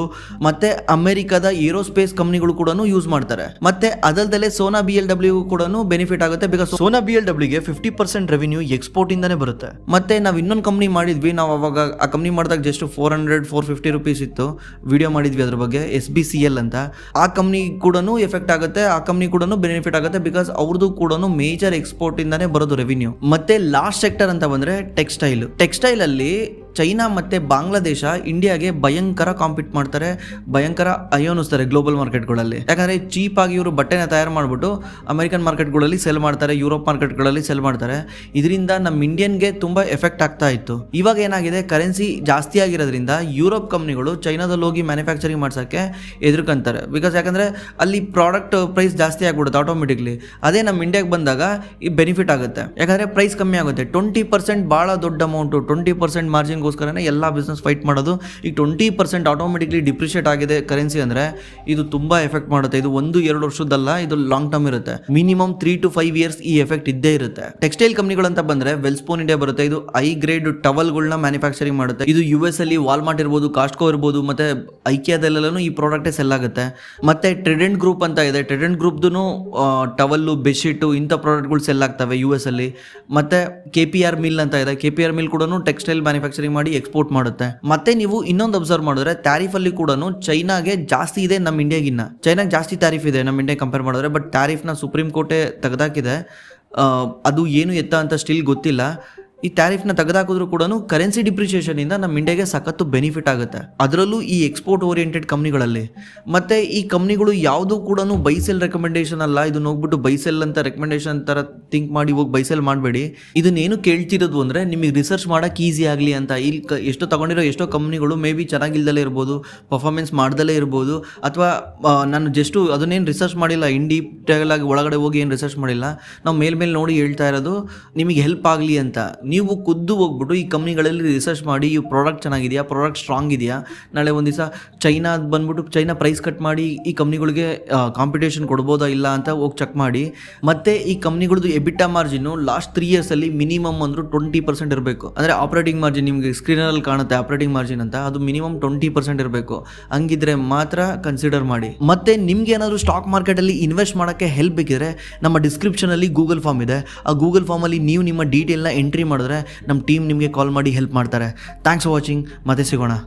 ಮತ್ತೆ ಅಮೆರಿಕದ ಏರೋಸ್ಪೇಸ್ ಕಂಪ್ನಿಗಳು ಕೂಡ ಯೂಸ್ ಮಾಡ್ತಾರೆ. ಮತ್ತೆ ಅದಲ್ದಲ್ಲೇ ಸೋನಾ BLW ಕೂಡ ಬೆನಿಫಿಟ್ ಆಗುತ್ತೆ. ಬಿಕಾಸ್ ಸೋನಾ BLWಗೆ 50% ರೆವಿನ್ಯೂ ಎಕ್ಸ್ಪೋರ್ಟ್ ಇಂದಾನೆ ಬರುತ್ತೆ. ಮತ್ತೆ ನಾವು ಇನ್ನೊಂದು ಕಂಪ್ನಿ ಮಾಡಿದ್ವಿ, ನಾವು ಅವಾಗ ಆ ಕಂಪ್ನಿ ಮಾಡಿದಾಗ ಜಸ್ಟ್ 400-450 ರುಪೀಸ್ ಇತ್ತು. ವಿಡಿಯೋ ಮಾಡಿದ್ವಿ ಅದ್ರ ಬಗ್ಗೆ, SBCL ಅಂತ. ಆ ಕಂಪ್ನಿ ಕೂಡ ಎಫೆಕ್ಟ್ ಆಗುತ್ತೆ, ಆ ಕಂಪ್ನಿ ಕೂಡ ಬೆನಿಫಿಟ್ ಆಗುತ್ತೆ. ಬಿಕಾಸ್ ಅವ್ರದ್ದು ಕೂಡ ಮೇಜರ್ ಎಕ್ಸ್ಪೋರ್ಟ್ ಇಂದಾನೆ ಬರೋದು ರೆವಿನ್ಯೂ. ಮತ್ತೆ ಲಾಸ್ಟ್ ಸೆಕ್ಟರ್ ಅಂತ ಬಂದ್ರೆ ಟೆಕ್ಸ್ಟೈಲ್ ಅಲ್ಲಿ ಚೈನಾ ಮತ್ತು ಬಾಂಗ್ಲಾದೇಶ ಇಂಡಿಯಾಗೆ ಭಯಂಕರ ಕಾಂಪೀಟ್ ಮಾಡ್ತಾರೆ, ಭಯಂಕರ ಅಯೋನಿಸ್ತಾರೆ ಗ್ಲೋಬಲ್ ಮಾರ್ಕೆಟ್ಗಳಲ್ಲಿ. ಯಾಕಂದರೆ ಚೀಪಾಗಿ ಇವರು ಬಟ್ಟೆನ ತಯಾರು ಮಾಡಿಬಿಟ್ಟು ಅಮೆರಿಕನ್ ಮಾರ್ಕೆಟ್ಗಳಲ್ಲಿ ಸೆಲ್ ಮಾಡ್ತಾರೆ, ಯುರೋಪ್ ಮಾರ್ಕೆಟ್ಗಳಲ್ಲಿ ಸೆಲ್ ಮಾಡ್ತಾರೆ. ಇದರಿಂದ ನಮ್ಮ ಇಂಡಿಯನ್ಗೆ ತುಂಬ ಎಫೆಕ್ಟ್ ಆಗ್ತಾ ಇತ್ತು. ಇವಾಗ ಏನಾಗಿದೆ, ಕರೆನ್ಸಿ ಜಾಸ್ತಿ ಆಗಿರೋದ್ರಿಂದ ಯುರೋಪ್ ಕಂಪ್ನಿಗಳು ಚೈನಾದಲ್ಲಿ ಹೋಗಿ ಮ್ಯಾನುಫ್ಯಾಕ್ಚರಿಂಗ್ ಮಾಡ್ಸೋಕ್ಕೆ ಎದುರ್ಕೊಂತಾರೆ. ಬಿಕಾಸ್ ಯಾಕಂದರೆ ಅಲ್ಲಿ ಪ್ರಾಡಕ್ಟ್ ಪ್ರೈಸ್ ಜಾಸ್ತಿ ಆಗಿಬಿಡುತ್ತೆ ಆಟೋಮೆಟಿಕ್ಲಿ. ಅದೇ ನಮ್ಮ ಇಂಡಿಯಾಗೆ ಬಂದಾಗ ಈ ಬೆನಿಫಿಟ್ ಆಗುತ್ತೆ, ಯಾಕಂದರೆ ಪ್ರೈಸ್ ಕಮ್ಮಿ ಆಗುತ್ತೆ. 20% ಭಾಳ ದೊಡ್ಡ ಅಮೌಂಟು, 20% ಮಾರ್ಜಿನ್ ಗೋಸ್ಕರನೇ ಎಲ್ಲ ಬಿಸ್ನೆಸ್ ಫೈಟ್ ಮಾಡೋದು. ಈಗ 20% ಆಟೋಮೆಟಿಕ್ಲಿ ಡಿಪ್ರಿಷಿಯೇಟ್ ಆಗಿದೆ ಕರೆನ್ಸಿ ಅಂದರೆ ಇದು ತುಂಬ ಎಫೆಕ್ಟ್ ಮಾಡುತ್ತೆ. ಇದು 1-2 ವರ್ಷದಲ್ಲ, ಇದು ಲಾಂಗ್ ಟರ್ಮ್ ಇರುತ್ತೆ. ಮಿನಿಮಮ್ 3 to 5 years ಈ ಎಫೆಕ್ಟ್ ಇದ್ದೇ ಇರುತ್ತೆ. ಟೆಕ್ಸ್ಟೈಲ್ ಕಂಪ್ನಿಗಳಂತ ಬಂದರೆ ವೆಲ್ಸ್ಪೋನ್ ಇಂಡಿಯಾ ಬರುತ್ತೆ. ಇದು ಹೈ ಗ್ರೇಡ್ ಟವಲ್ಗಳನ್ನ ಮ್ಯಾನುಫ್ಯಾಕ್ಚರಿಂಗ್ ಮಾಡುತ್ತೆ. ಇದು US ಅಲ್ಲಿ ವಾಲ್ಮಾರ್ಟ್ ಇರ್ಬೋದು, ಕಾಸ್ಟ್ಕೋ ಇರ್ಬೋದು, ಮತ್ತೆ ಐಕಿಯಾದಲ್ಲೆಲ್ಲೂ ಈ ಪ್ರಾಡಕ್ಟೇ ಸೆಲ್ ಆಗುತ್ತೆ. ಮತ್ತೆ ಟ್ರೆಡೆಂಟ್ ಗ್ರೂಪ್ ಅಂತ ಇದೆ, ಟ್ರೆಡೆಂಟ್ ಗ್ರೂಪ್ದು ಟವಲ್ಲು, ಬೆಡ್ಶೀಟು ಇಂಥ ಪ್ರಾಡಕ್ಟ್ಗಳು ಸೆಲ್ ಆಗ್ತವೆ US ಅಲ್ಲಿ. ಮತ್ತೆ KPR ಮಿಲ್ ಅಂತ ಇದೆ, KPR ಮಿಲ್ ಕೂಡ ಟೆಕ್ಸ್ಟೈಲ್ ಮ್ಯಾನುಫ್ಯಾಕ್ಚರಿಂಗ್ ಮಾಡಿ ಎಕ್ಸ್ಪೋರ್ಟ್ ಮಾಡುತ್ತೆ. ಮತ್ತೆ ನೀವು ಇನ್ನೊಂದು ಅಬ್ಸರ್ವ್ ಮಾಡಿದ್ರೆ ಟ್ಯಾರಿಫ್ ಅಲ್ಲಿ ಕೂಡ ಚೈನಾಗೆ ಜಾಸ್ತಿ ಇದೆ ನಮ್ಮ ಇಂಡಿಯಾಗಿನ್ನ. ಚೈನಾಗೆ ಜಾಸ್ತಿ ಟ್ಯಾರಿಫ್ ಇದೆ ನಮ್ಮ ಇಂಡಿಯಾ ಕಂಪೇರ್ ಮಾಡಿದ್ರೆ. ಬಟ್ ಟ್ಯಾರಿಫ್ನ ಸುಪ್ರೀಂ ಕೋರ್ಟೇ ತೆಗೆದಾಕಿದೆ. ಅದು ಏನು ಎತ್ತ ಅಂತ ಸ್ಟಿಲ್ ಗೊತ್ತಿಲ್ಲ. ಈ ಟ್ಯಾರಿಫ್ನ ತೆಗೆದಾಕಿದ್ರು ಕೂಡ ಕರೆನ್ಸಿ ಡಿಪ್ರಿಷಿಯೇಷನಿಂದ ನಮ್ಮ ಇಂಡಿಯಾಗೆ ಸಖತ್ತು ಬೆನಿಫಿಟ್ ಆಗುತ್ತೆ, ಅದರಲ್ಲೂ ಈ ಎಕ್ಸ್ಪೋರ್ಟ್ ಓರಿಯೆಂಟೆಡ್ ಕಂಪ್ನಿಗಳಲ್ಲಿ. ಮತ್ತು ಈ ಕಂಪ್ನಿಗಳು ಯಾವುದೂ ಕೂಡ ಬೈಸೆಲ್ ರೆಕಮೆಂಡೇಶನ್ ಅಲ್ಲ. ಇದನ್ನ ಹೋಗ್ಬಿಟ್ಟು ಬೈಸೆಲ್ ಅಂತ ರೆಕಮೆಂಡೇಶನ್ ಥರ ಥಿಂಕ್ ಮಾಡಿ ಹೋಗಿ ಬೈಸೆಲ್ ಮಾಡಬೇಡಿ. ಇದನ್ನೇನು ಕೇಳ್ತಿರೋದು ಅಂದರೆ ನಿಮಗೆ ರಿಸರ್ಚ್ ಮಾಡೋಕ್ಕೆ ಈಸಿ ಆಗಲಿ ಅಂತ. ಇಲ್ಲಿ ಎಷ್ಟೋ ತಗೊಂಡಿರೋ ಎಷ್ಟೋ ಕಂಪ್ನಿಗಳು ಮೇ ಬಿ ಚೆನ್ನಾಗಿಲ್ದಲೇ ಇರ್ಬೋದು, ಪರ್ಫಾರ್ಮೆನ್ಸ್ ಮಾಡ್ದಲೇ ಇರ್ಬೋದು, ಅಥವಾ ನಾನು ಜಸ್ಟು ಅದನ್ನೇನು ರಿಸರ್ಚ್ ಮಾಡಿಲ್ಲ, ಇನ್ ಡೀಟೇಲ್ ಆಗಿ ಒಳಗಡೆ ಹೋಗಿ ಏನು ರಿಸರ್ಚ್ ಮಾಡಿಲ್ಲ. ನಾವು ಮೇಲ್ಮೇಲೆ ನೋಡಿ ಹೇಳ್ತಾ ಇರೋದು ನಿಮಗೆ ಹೆಲ್ಪ್ ಆಗಲಿ ಅಂತ. ನೀವು ಖುದ್ದು ಹೋಗ್ಬಿಟ್ಟು ಈ ಕಂಪ್ನಿಗಳಲ್ಲಿ ರಿಸರ್ಚ್ ಮಾಡಿ ಈ ಪ್ರಾಡಕ್ಟ್ ಚೆನ್ನಾಗಿದೆಯಾ, ಪ್ರಾಡಕ್ಟ್ ಸ್ಟ್ರಾಂಗ್ ಇದೆಯಾ, ನಾಳೆ ಒಂದು ದಿವಸ ಚೈನಾ ಬಂದ್ಬಿಟ್ಟು ಚೈನಾ ಪ್ರೈಸ್ ಕಟ್ ಮಾಡಿ ಈ ಕಂಪ್ನಿಗಳಿಗೆ ಕಾಂಪಿಟೇಷನ್ ಕೊಡ್ಬೋದಾ ಇಲ್ಲ ಅಂತ ಹೋಗಿ ಚೆಕ್ ಮಾಡಿ. ಮತ್ತು ಈ ಕಂಪ್ನಿಗಳದ್ದು ಎಬಿಟಾ ಮಾರ್ಜಿನ್ನು ಲಾಸ್ಟ್ 3 ಇಯರ್ಸಲ್ಲಿ ಮಿನಿಮಮ್ ಅಂದರೂ 20% ಇರಬೇಕು. ಅಂದರೆ ಆಪ್ರೇಟಿಂಗ್ ಮಾರ್ಜಿನ್ ನಿಮಗೆ ಸ್ಕ್ರೀನಲ್ಲಿ ಕಾಣುತ್ತೆ ಆಪ್ರೇಟಿಂಗ್ ಮಾರ್ಜಿನ್ ಅಂತ, ಅದು ಮಿನಿಮಮ್ 20% ಇರಬೇಕು. ಹಂಗಿದ್ರೆ ಮಾತ್ರ ಕನ್ಸಿಡರ್ ಮಾಡಿ. ಮತ್ತು ನಿಮ್ಗೆ ಏನಾದರೂ ಸ್ಟಾಕ್ ಮಾರ್ಕೆಟಲ್ಲಿ ಇನ್ವೆಸ್ಟ್ ಮಾಡೋಕ್ಕೆ ಹೆಲ್ಪ್ ಬೇಕಿದ್ರೆ ನಮ್ಮ ಡಿಸ್ಕ್ರಿಪ್ಷನಲ್ಲಿ ಗೂಗಲ್ ಫಾರ್ಮ್ ಇದೆ. ಆ ಗೂಗಲ್ ಫಾರ್ಮಲ್ಲಿ ನೀವು ನಿಮ್ಮ ಡೀಟೇಲ್ನ ಎಂಟ್ರಿ ಮಾಡಿದ್ರೆ ನಮ್ಮ ಟೀಮ್ ನಿಮಗೆ ಕಾಲ್ ಮಾಡಿ ಹೆಲ್ಪ್ ಮಾಡ್ತಾರೆ. Thanks for watching. ಮತ್ತೆ ಸಿಗೋಣ.